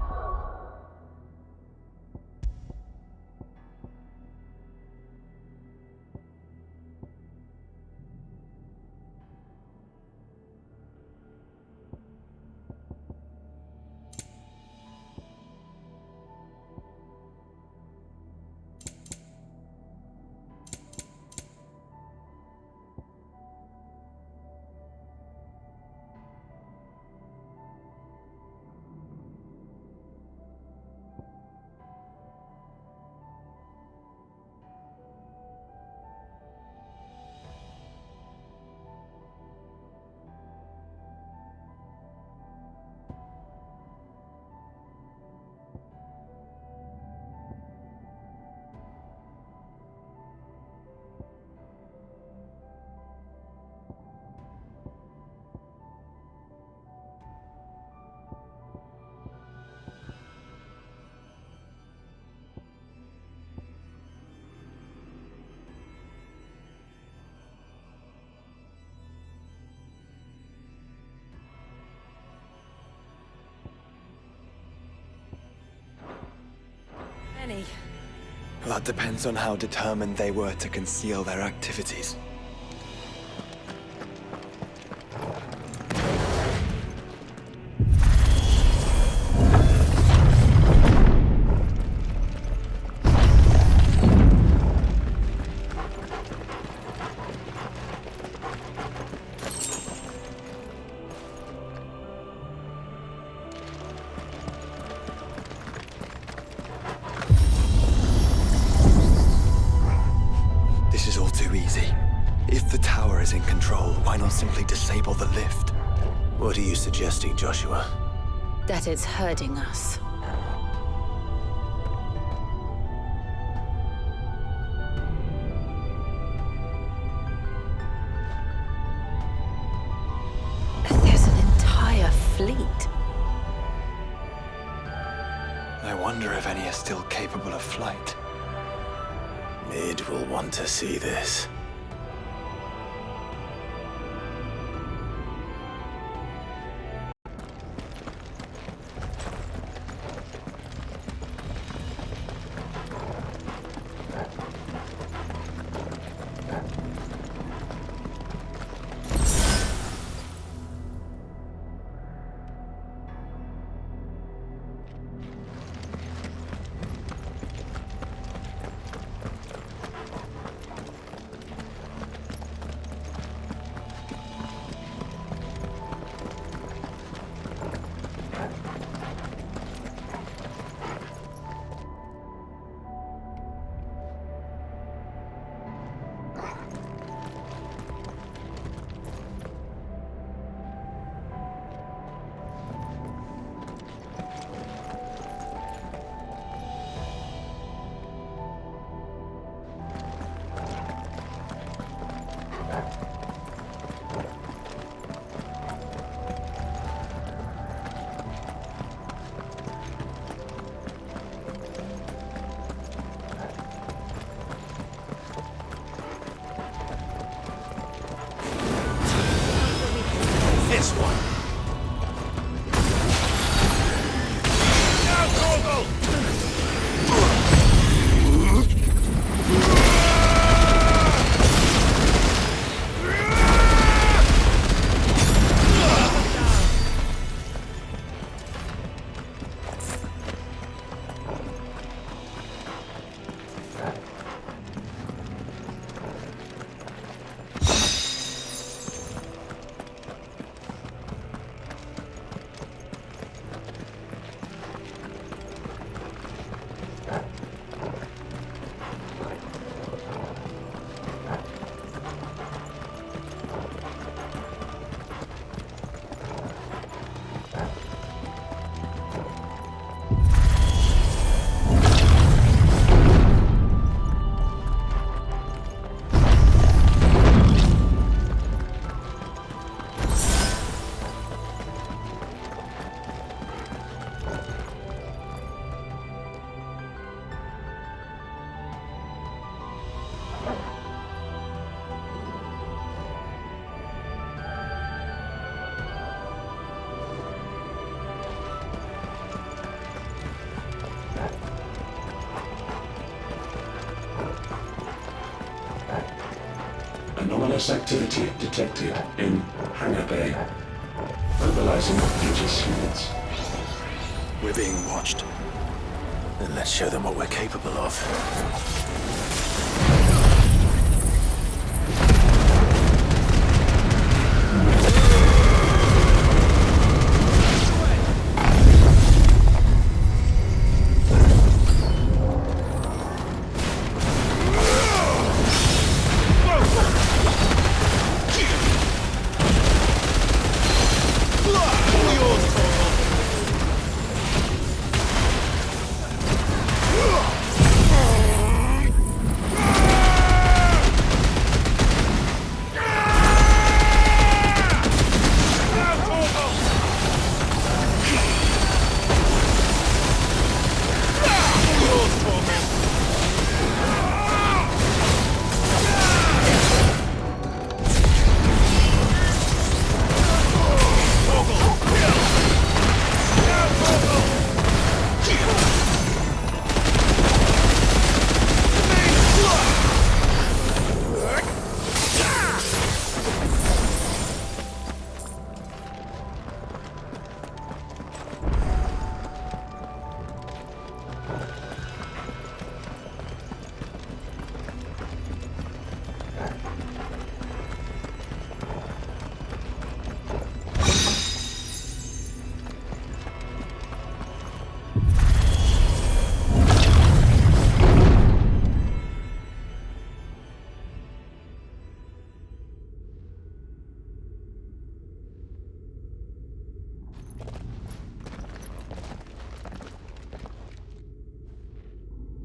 D: Any?
B: That depends on how determined they were to conceal their activities. This is all too easy. If the tower is in control, why not simply disable the lift?
L: What are you suggesting, Joshua?
D: That it's hurting us.
B: wonder if any are still capable of flight.
A: Mid will want to see this.
F: This one. Now, Torgal!
M: Anomalous activity detected in Hangar Bay. Mobilizing Aegis units.
B: We're being watched.
A: Then let's show them what we're capable of.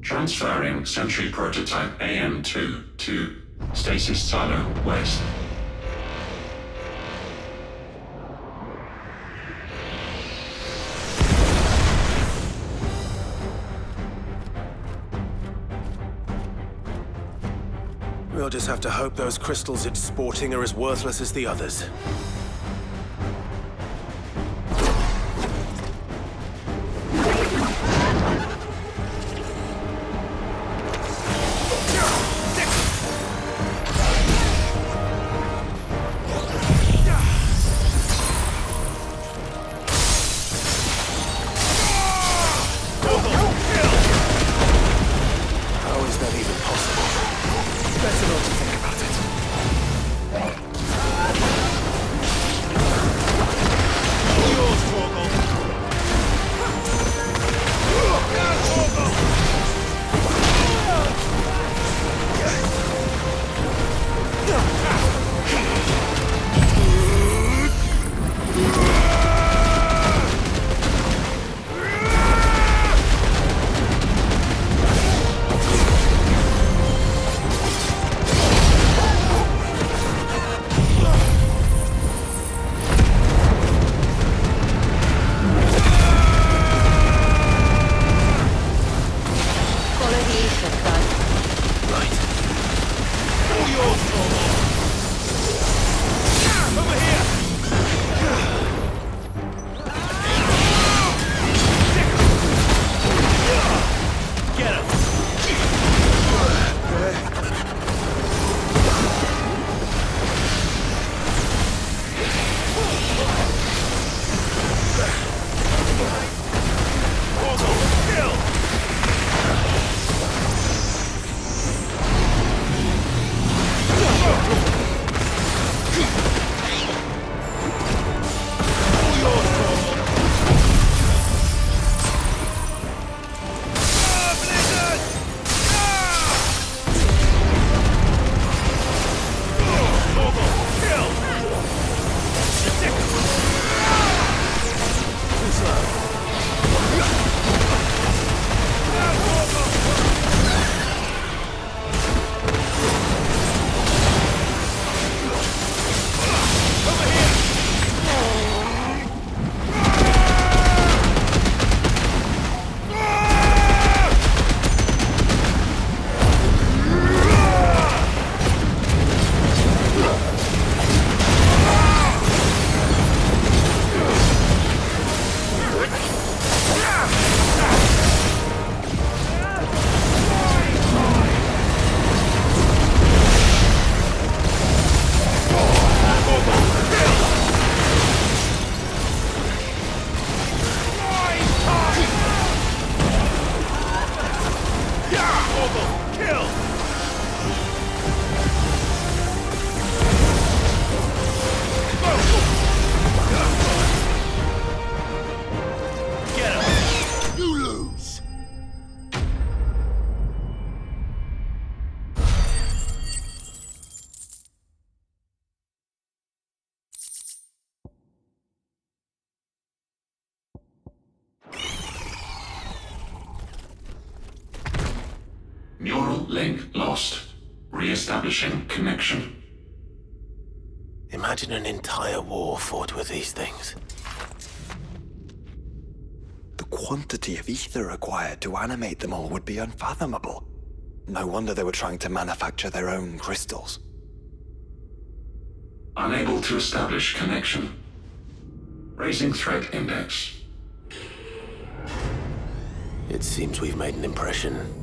M: Transferring Sentry Prototype AM2 to Stasis Silo West.
L: just have to hope those crystals it's sporting are as worthless as the others.
M: Neural link lost. Re-establishing connection.
L: Imagine an entire war fought with these things.
B: The quantity of ether required to animate them all would be unfathomable. No wonder they were trying to manufacture their own crystals.
M: Unable to establish connection. Raising threat index.
L: It seems we've made an impression.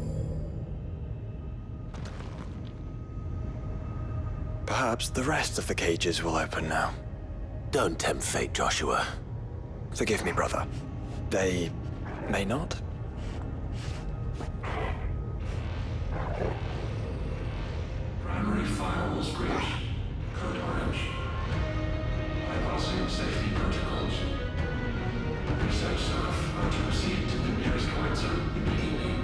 B: Perhaps the rest of the cages will open now.
L: Don't tempt fate, Joshua.
B: Forgive me, brother. They may not?
M: Primary firewalls breached. Code orange. Bypassing safety protocols. Research staff are to proceed to the nearest quiet zone immediately.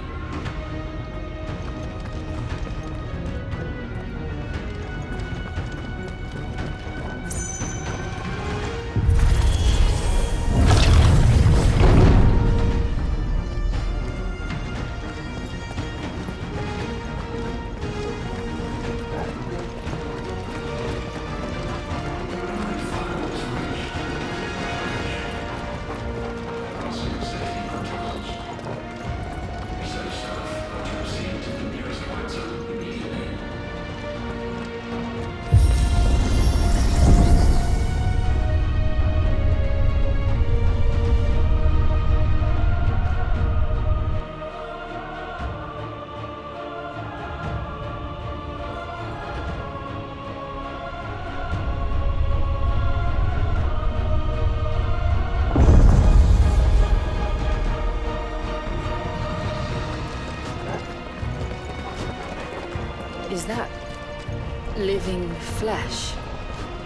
D: flesh.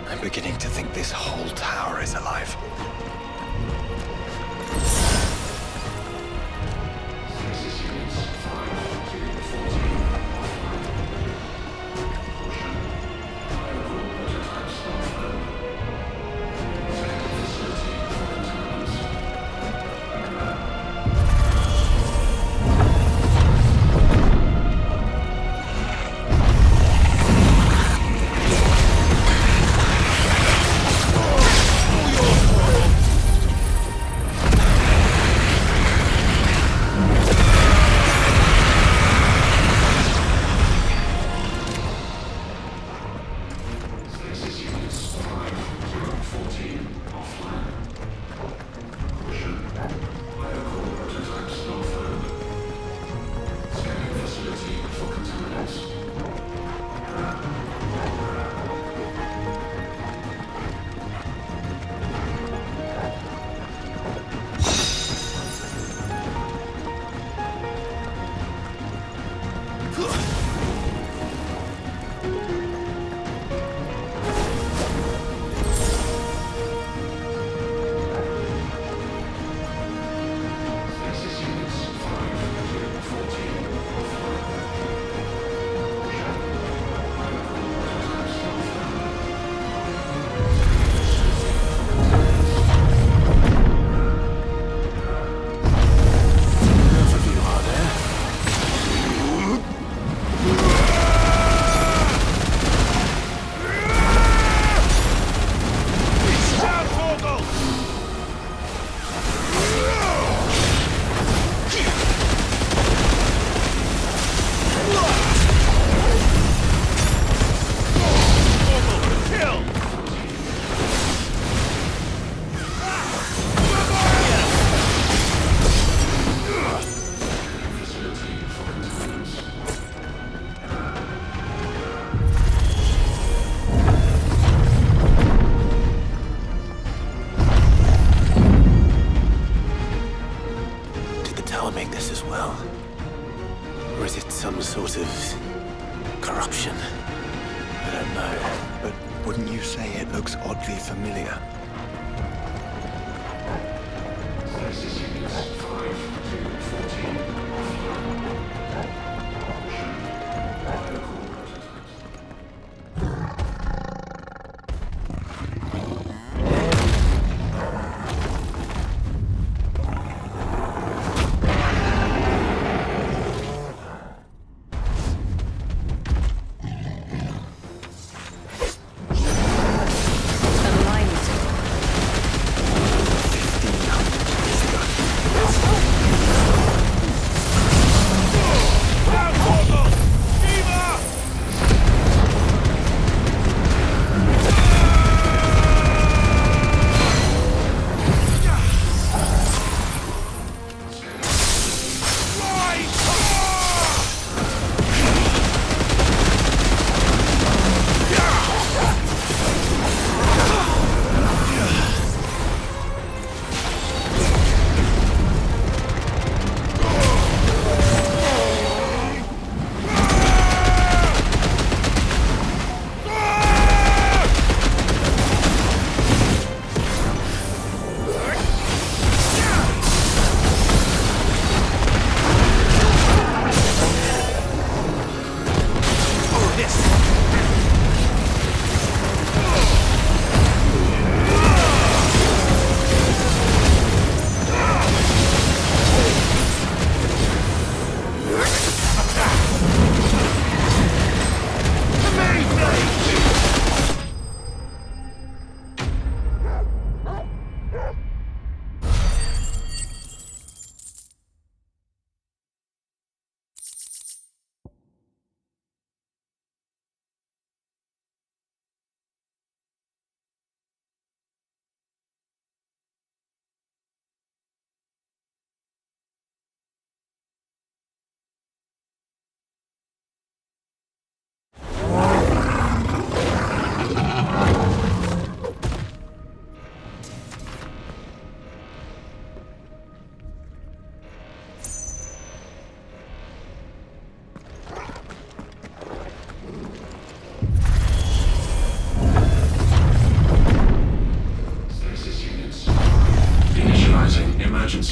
B: I'm beginning to think this whole tower is alive.
L: Make this as well? Or is it some sort of corruption?
B: I don't know, but wouldn't you say it looks oddly familiar?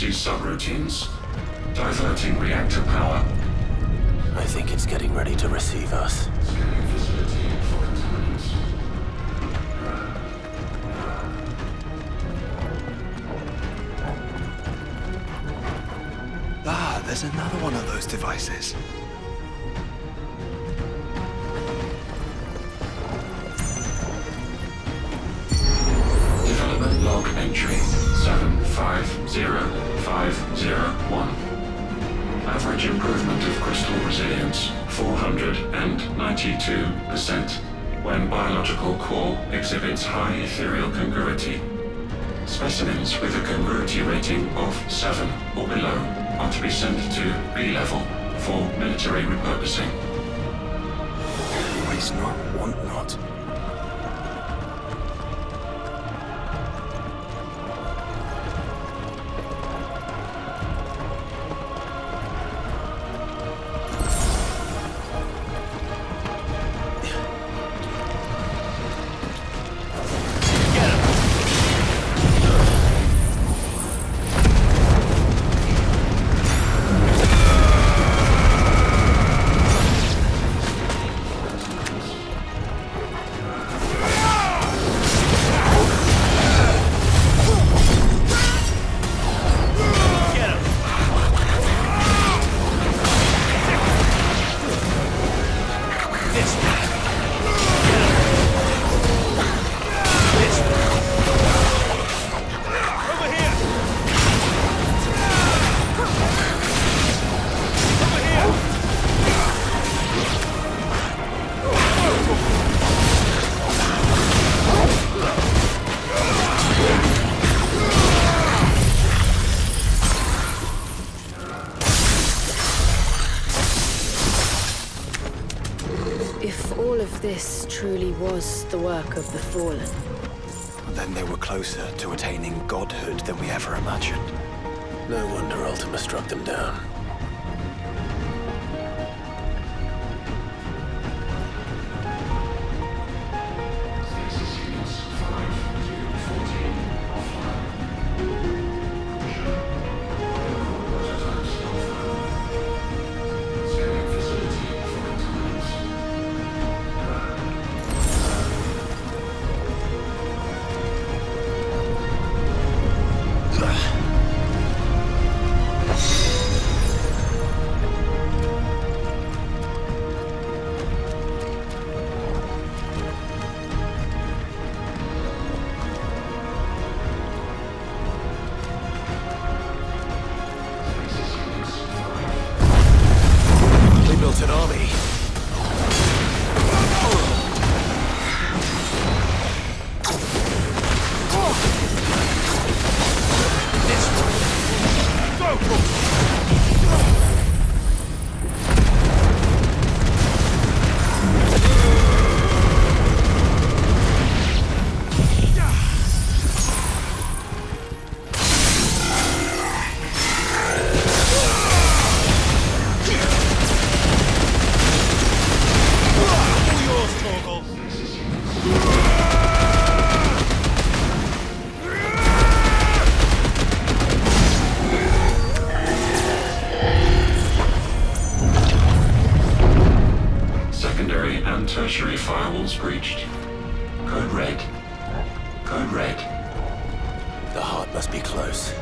M: emergency subroutines. Diverting reactor power.
L: I think it's getting ready to receive us.
M: Scanning facility for contaminants.
B: Ah, there's another one of those devices.
M: Development log entry 750501. Average improvement of crystal resilience 492% when biological core exhibits high ethereal congruity. Specimens with a congruity rating of 7 or below are to be sent to B level for military repurposing.
B: Waste not, want not.
D: If all of this truly was the work of the Fallen,
B: Then they were closer to attaining godhood than we ever imagined.
L: No wonder Ultima struck them down. Built an army.
M: Tertiary firewalls breached. Code red. Code red.
L: The heart must be close.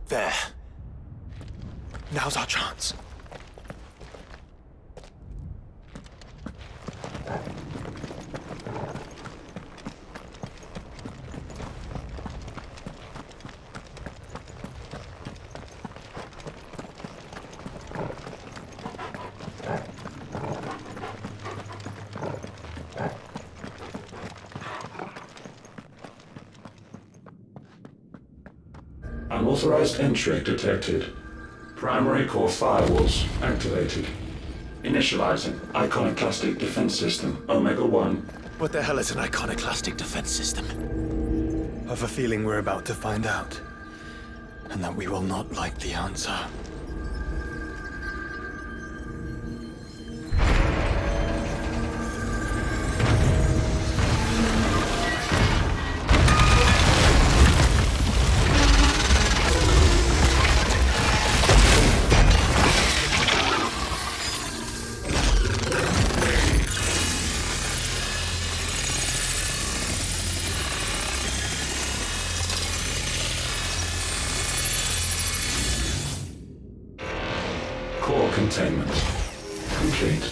B: There. Now's our chance.
M: Unauthorized entry detected. Primary core firewalls activated. Initializing iconoclastic defense system Omega-1.
L: What the hell is an iconoclastic defense system?
B: I've a feeling we're about to find out. And that we will not like the answer.
M: Core containment complete.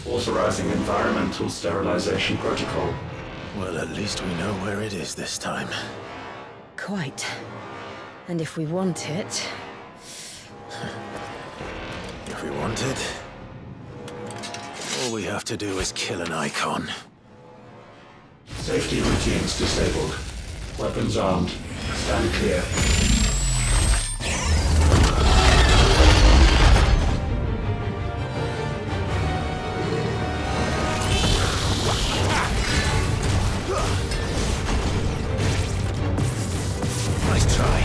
M: Authorizing environmental sterilization protocol.
L: Well, at least we know where it is this time.
D: Quite. And if we want it...
L: If we want it, all we have to do is kill an icon.
M: Safety routines disabled. Weapons armed. Stand clear.
L: Nice try.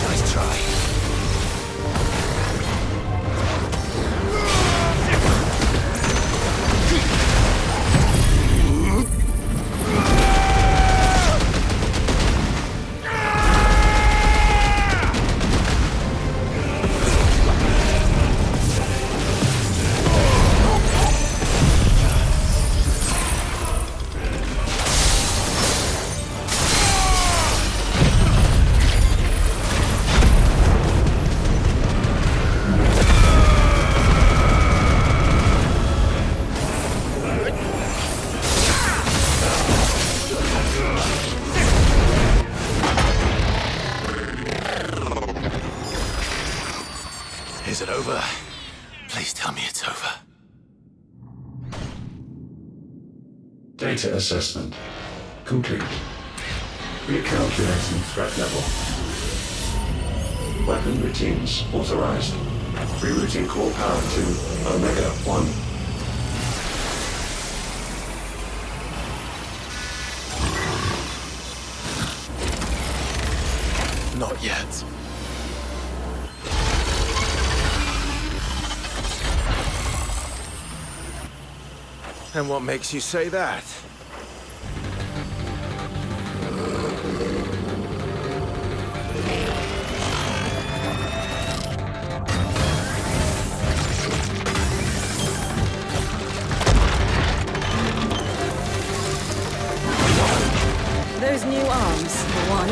L: Nice try. Is it over? Please tell me it's over.
M: Data assessment complete. Recalculating threat level. Weapon routines authorized. Rerouting core power to Omega-1.
L: Not yet. And what makes you say that?
D: Those new arms, for one.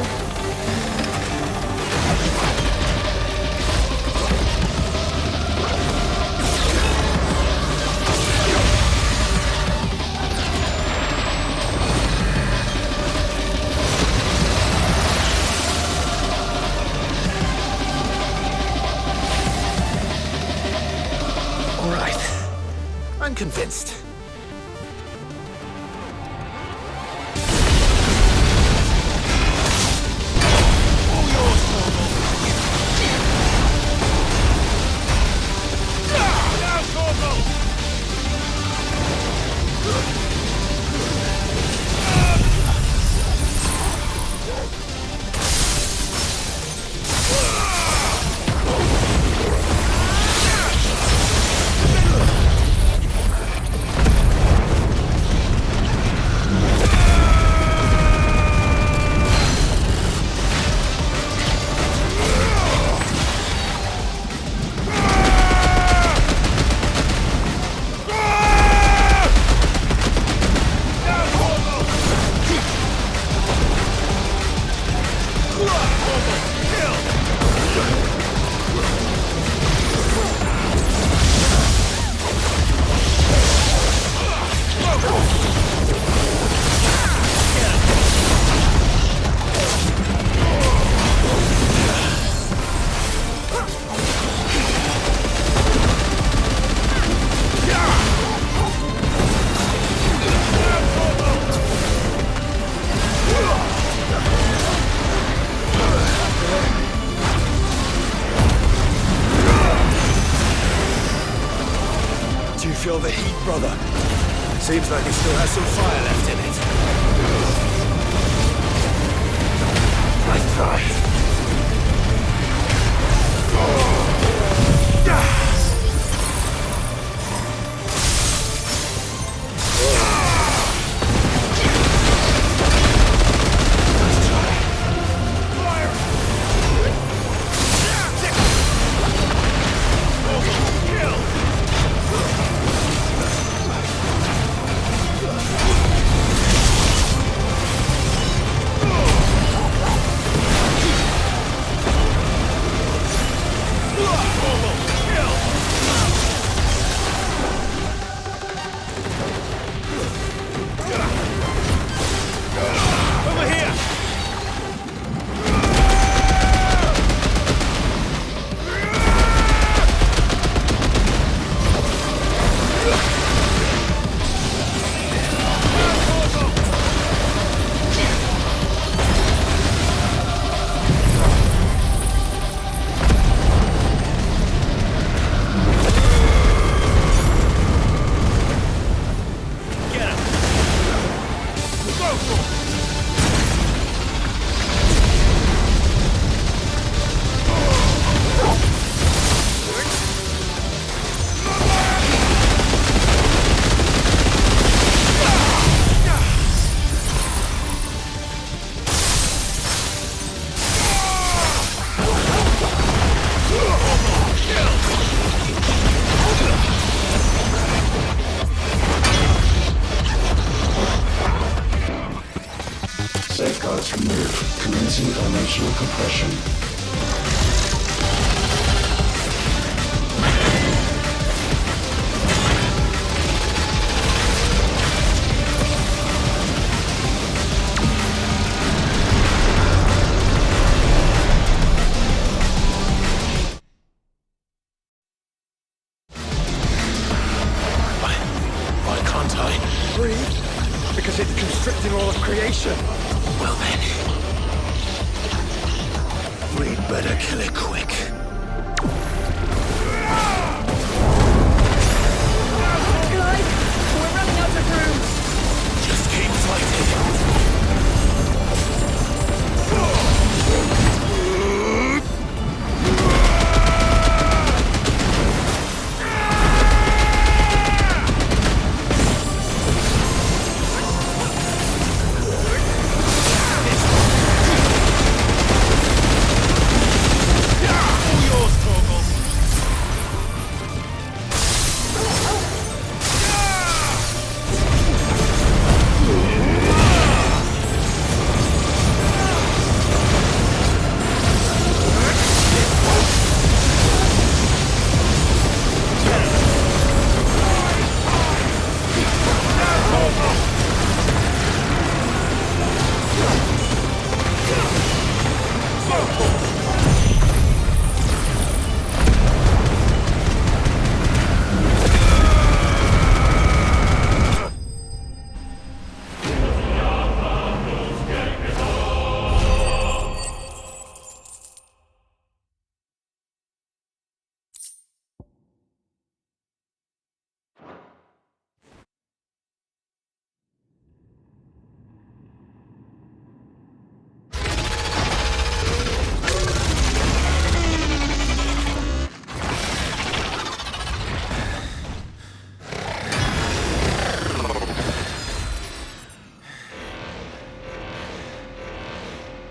L: All right. I'm convinced.
B: feel the heat, brother.
L: Seems like it still has some fire left in it. Let's try.
M: Safeguards removed. Commencing dimensional compression.
L: Why can't I?
B: Breathe? Because it's constricting all of creation.
L: Well then, we'd better kill it quick.
D: Guys, we're running out of room.
L: Just keep fighting.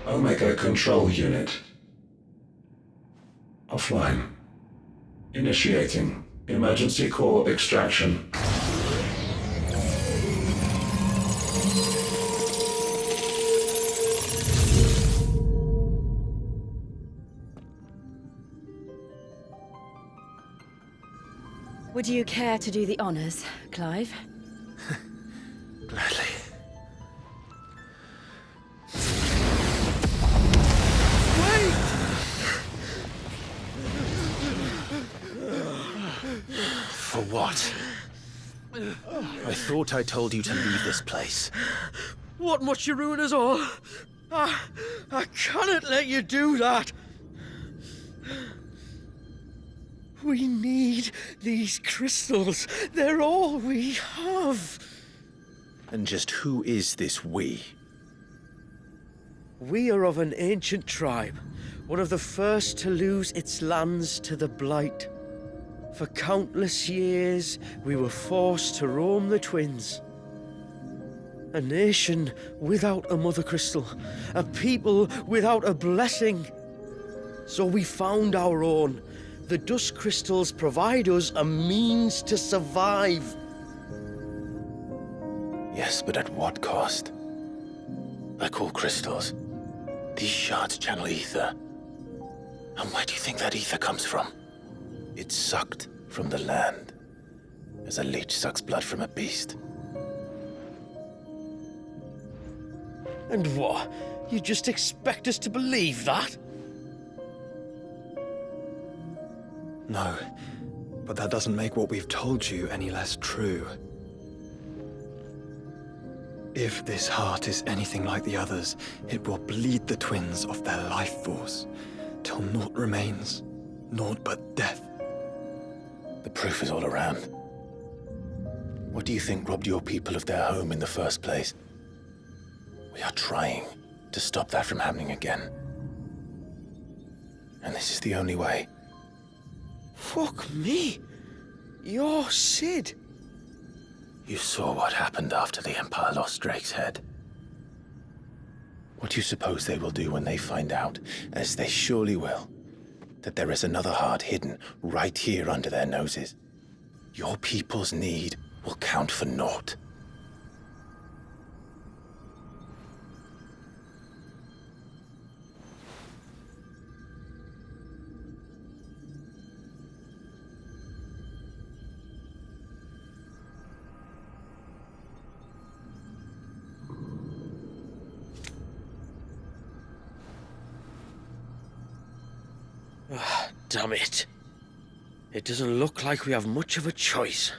M: Omega Control Unit. Offline. Initiating emergency core extraction.
D: Would you care to do the honors, Clive?
L: Gladly. For what? I thought I told you to leave this place.
J: What must you ruin us all? I cannot let you do that. We need these crystals. They're all we have.
A: And just who is this we?
J: We are of an ancient tribe, one of the first to lose its lands to the Blight. For countless years, we were forced to roam the Twins. A nation without a Mother Crystal, a people without a blessing. So we found our own. The Dusk Crystals provide us a means to survive.
L: Yes, but at what cost? Like all crystals, these shards channel ether. And where do you think that ether comes from? It's sucked from the land, as a leech sucks blood from a beast.
J: And what? You just expect us to believe that?
B: No, but that doesn't make what we've told you any less true. If this heart is anything like the others, it will bleed the Twins of their life force, till naught remains, naught but death.
L: The proof is all around. What do you think robbed your people of their home in the first place? We are trying to stop that from happening again. And this is the only way.
J: Fuck me. You're Sid.
L: You saw what happened after the Empire lost Drake's head. What do you suppose they will do when they find out, as they surely will, that there is another heart hidden right here under their noses? Your people's need will count for naught.
J: Damn it. It doesn't look like we have much of a choice.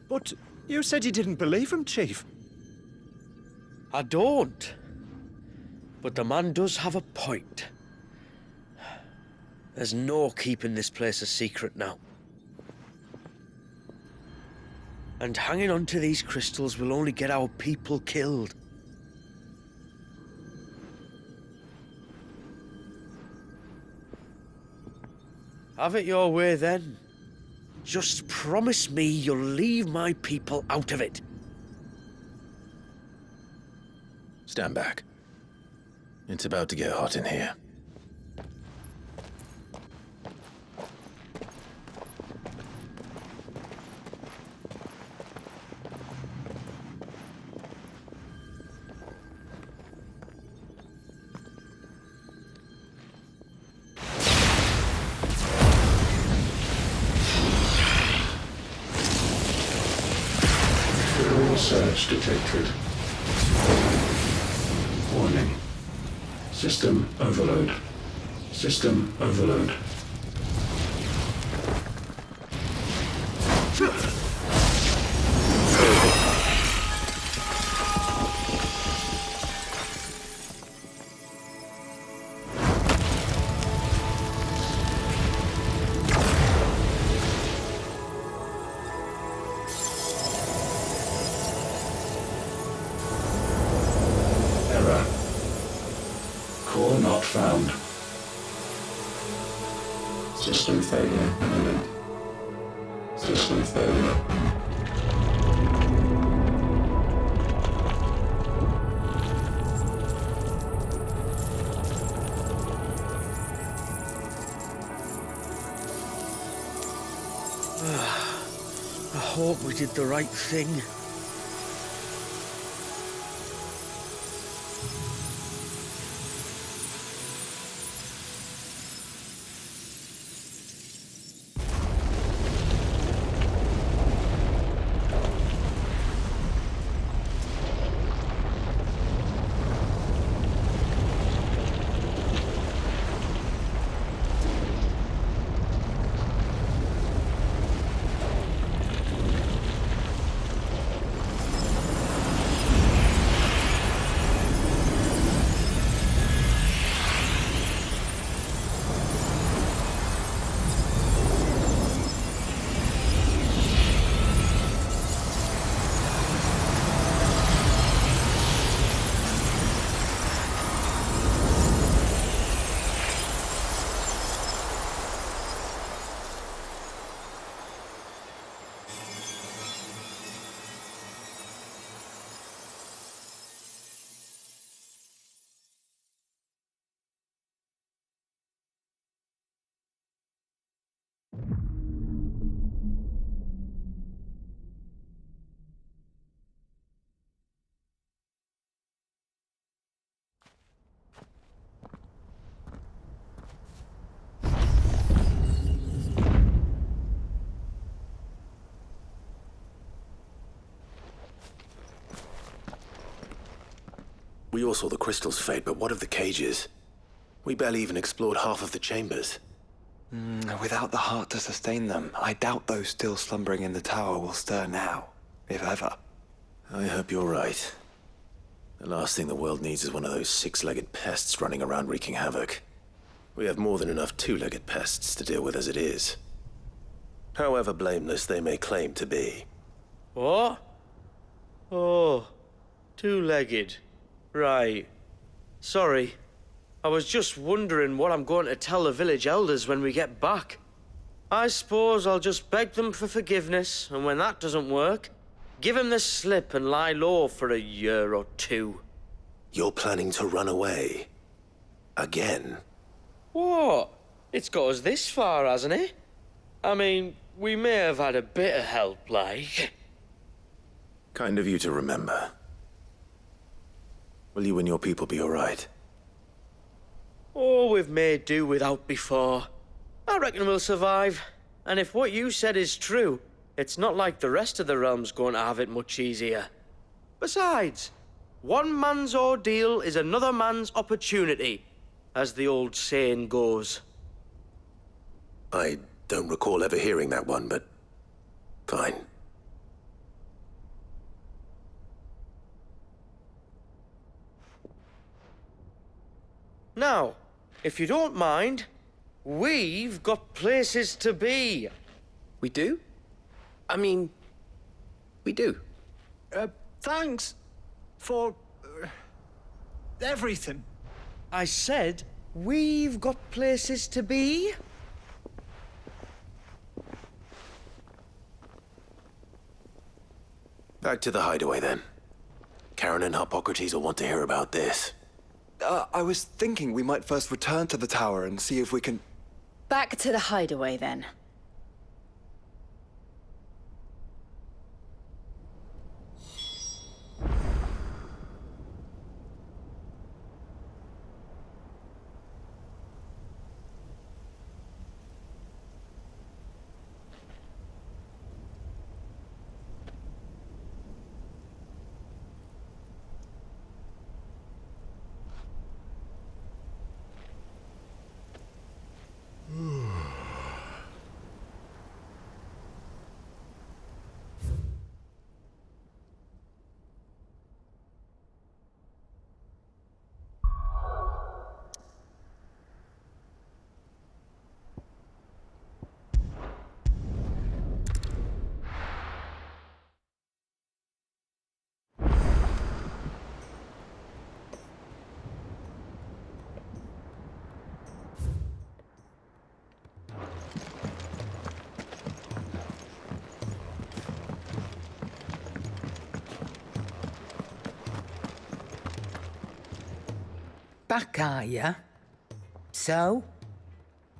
K: But you said you didn't believe him, Chief.
J: I don't. But the man does have a point. There's no keeping this place a secret now. And hanging on to these crystals will only get our people killed. Have it your way, then. Just promise me you'll leave my people out of it.
L: Stand back. It's about to get hot in here.
M: Surge detected. Warning. System overload. System overload. Core not found. System failure imminent. System failure.
J: I hope we did the right thing.
L: We all saw the crystals fade, but what of the cages? We barely even explored half of the chambers.
B: Without the heart to sustain them, I doubt those still slumbering in the tower will stir now, if ever.
L: I hope you're right. The last thing the world needs is one of those six-legged pests running around wreaking havoc. We have more than enough two-legged pests to deal with as it is. However blameless they may claim to be.
J: What? Oh, two-legged. Right. Sorry. I was just wondering what I'm going to tell the village elders when we get back. I suppose I'll just beg them for forgiveness, and when that doesn't work, give them the slip and lie low for a year or two.
L: You're planning to run away? Again?
J: What? It's got us this far, hasn't it? I mean, we may have had a bit of help, like.
L: Kind of you to remember. Will you and your people be all right?
J: Oh, we've made do without before. I reckon we'll survive. And if what you said is true, it's not like the rest of the realm's going to have it much easier. Besides, one man's ordeal is another man's opportunity, as the old saying goes.
L: I don't recall ever hearing that one, but fine.
J: Now, if you don't mind, we've got places to be.
N: We do? I mean, we do.
K: Thanks for everything.
J: I said, we've got places to be.
L: Back to the hideaway, then. Karen and Hippocrates will want to hear about this.
B: I was thinking we might first return to the tower and see if we can...
D: Back to the hideaway, then.
C: Back, are ya? So?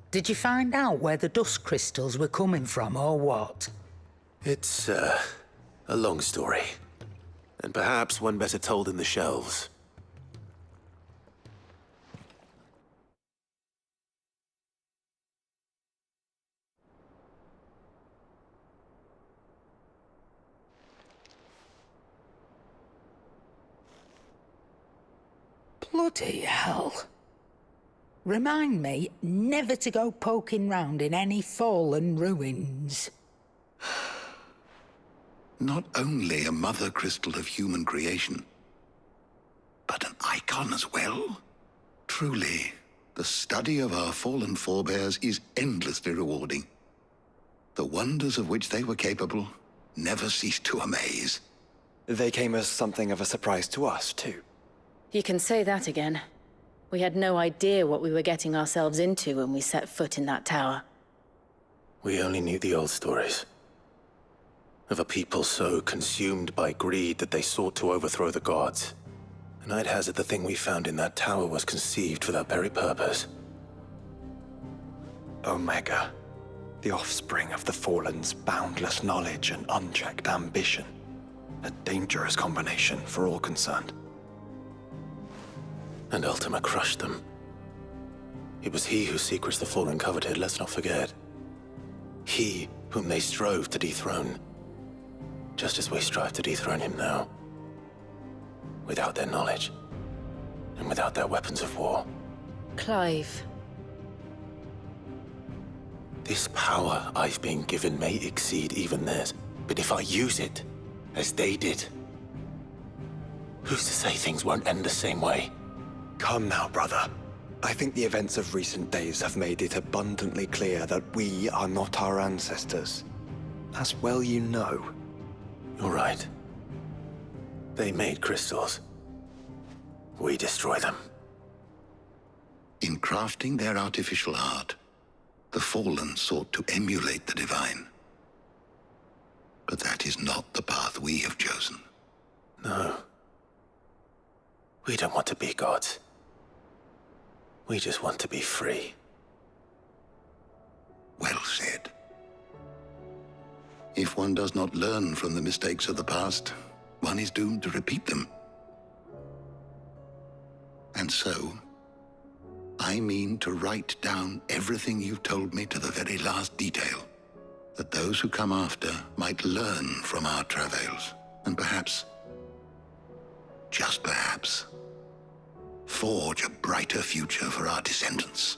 C: Did you find out where the dust crystals were coming from, or what?
L: It's, a long story. And perhaps one better told in the shelves.
C: Bloody hell. Remind me never to go poking round in any fallen ruins.
E: Not only a mother crystal of human creation, but an icon as well. Truly, the study of our fallen forebears is endlessly rewarding. The wonders of which they were capable never cease to amaze.
B: They came as something of a surprise to us, too.
D: You can say that again. We had no idea what we were getting ourselves into when we set foot in that tower.
L: We only knew the old stories. Of a people so consumed by greed that they sought to overthrow the gods. And I'd hazard the thing we found in that tower was conceived for that very purpose.
B: Omega, the offspring of the Fallen's boundless knowledge and unchecked ambition. A dangerous combination for all concerned.
L: And Ultima crushed them. It was he whose secrets the Fallen coveted, let's not forget. He whom they strove to dethrone. Just as we strive to dethrone him now. Without their knowledge. And without their weapons of war,
D: Clive.
L: this power I've been given may exceed even theirs. But if I use it, as they did, who's to say things won't end the same way?
B: Come now, brother. I think the events of recent days have made it abundantly clear that we are not our ancestors. As well you know.
L: You're right. They made crystals. We destroy them.
E: In crafting their artificial art, the Fallen sought to emulate the divine. But that is not the path we have chosen.
L: No. We don't want to be gods. We just want to be free.
E: Well said. If one does not learn from the mistakes of the past, one is doomed to repeat them. And so, I mean to write down everything you've told me to the very last detail, that those who come after might learn from our travails, and perhaps, just perhaps, forge a brighter future for our descendants.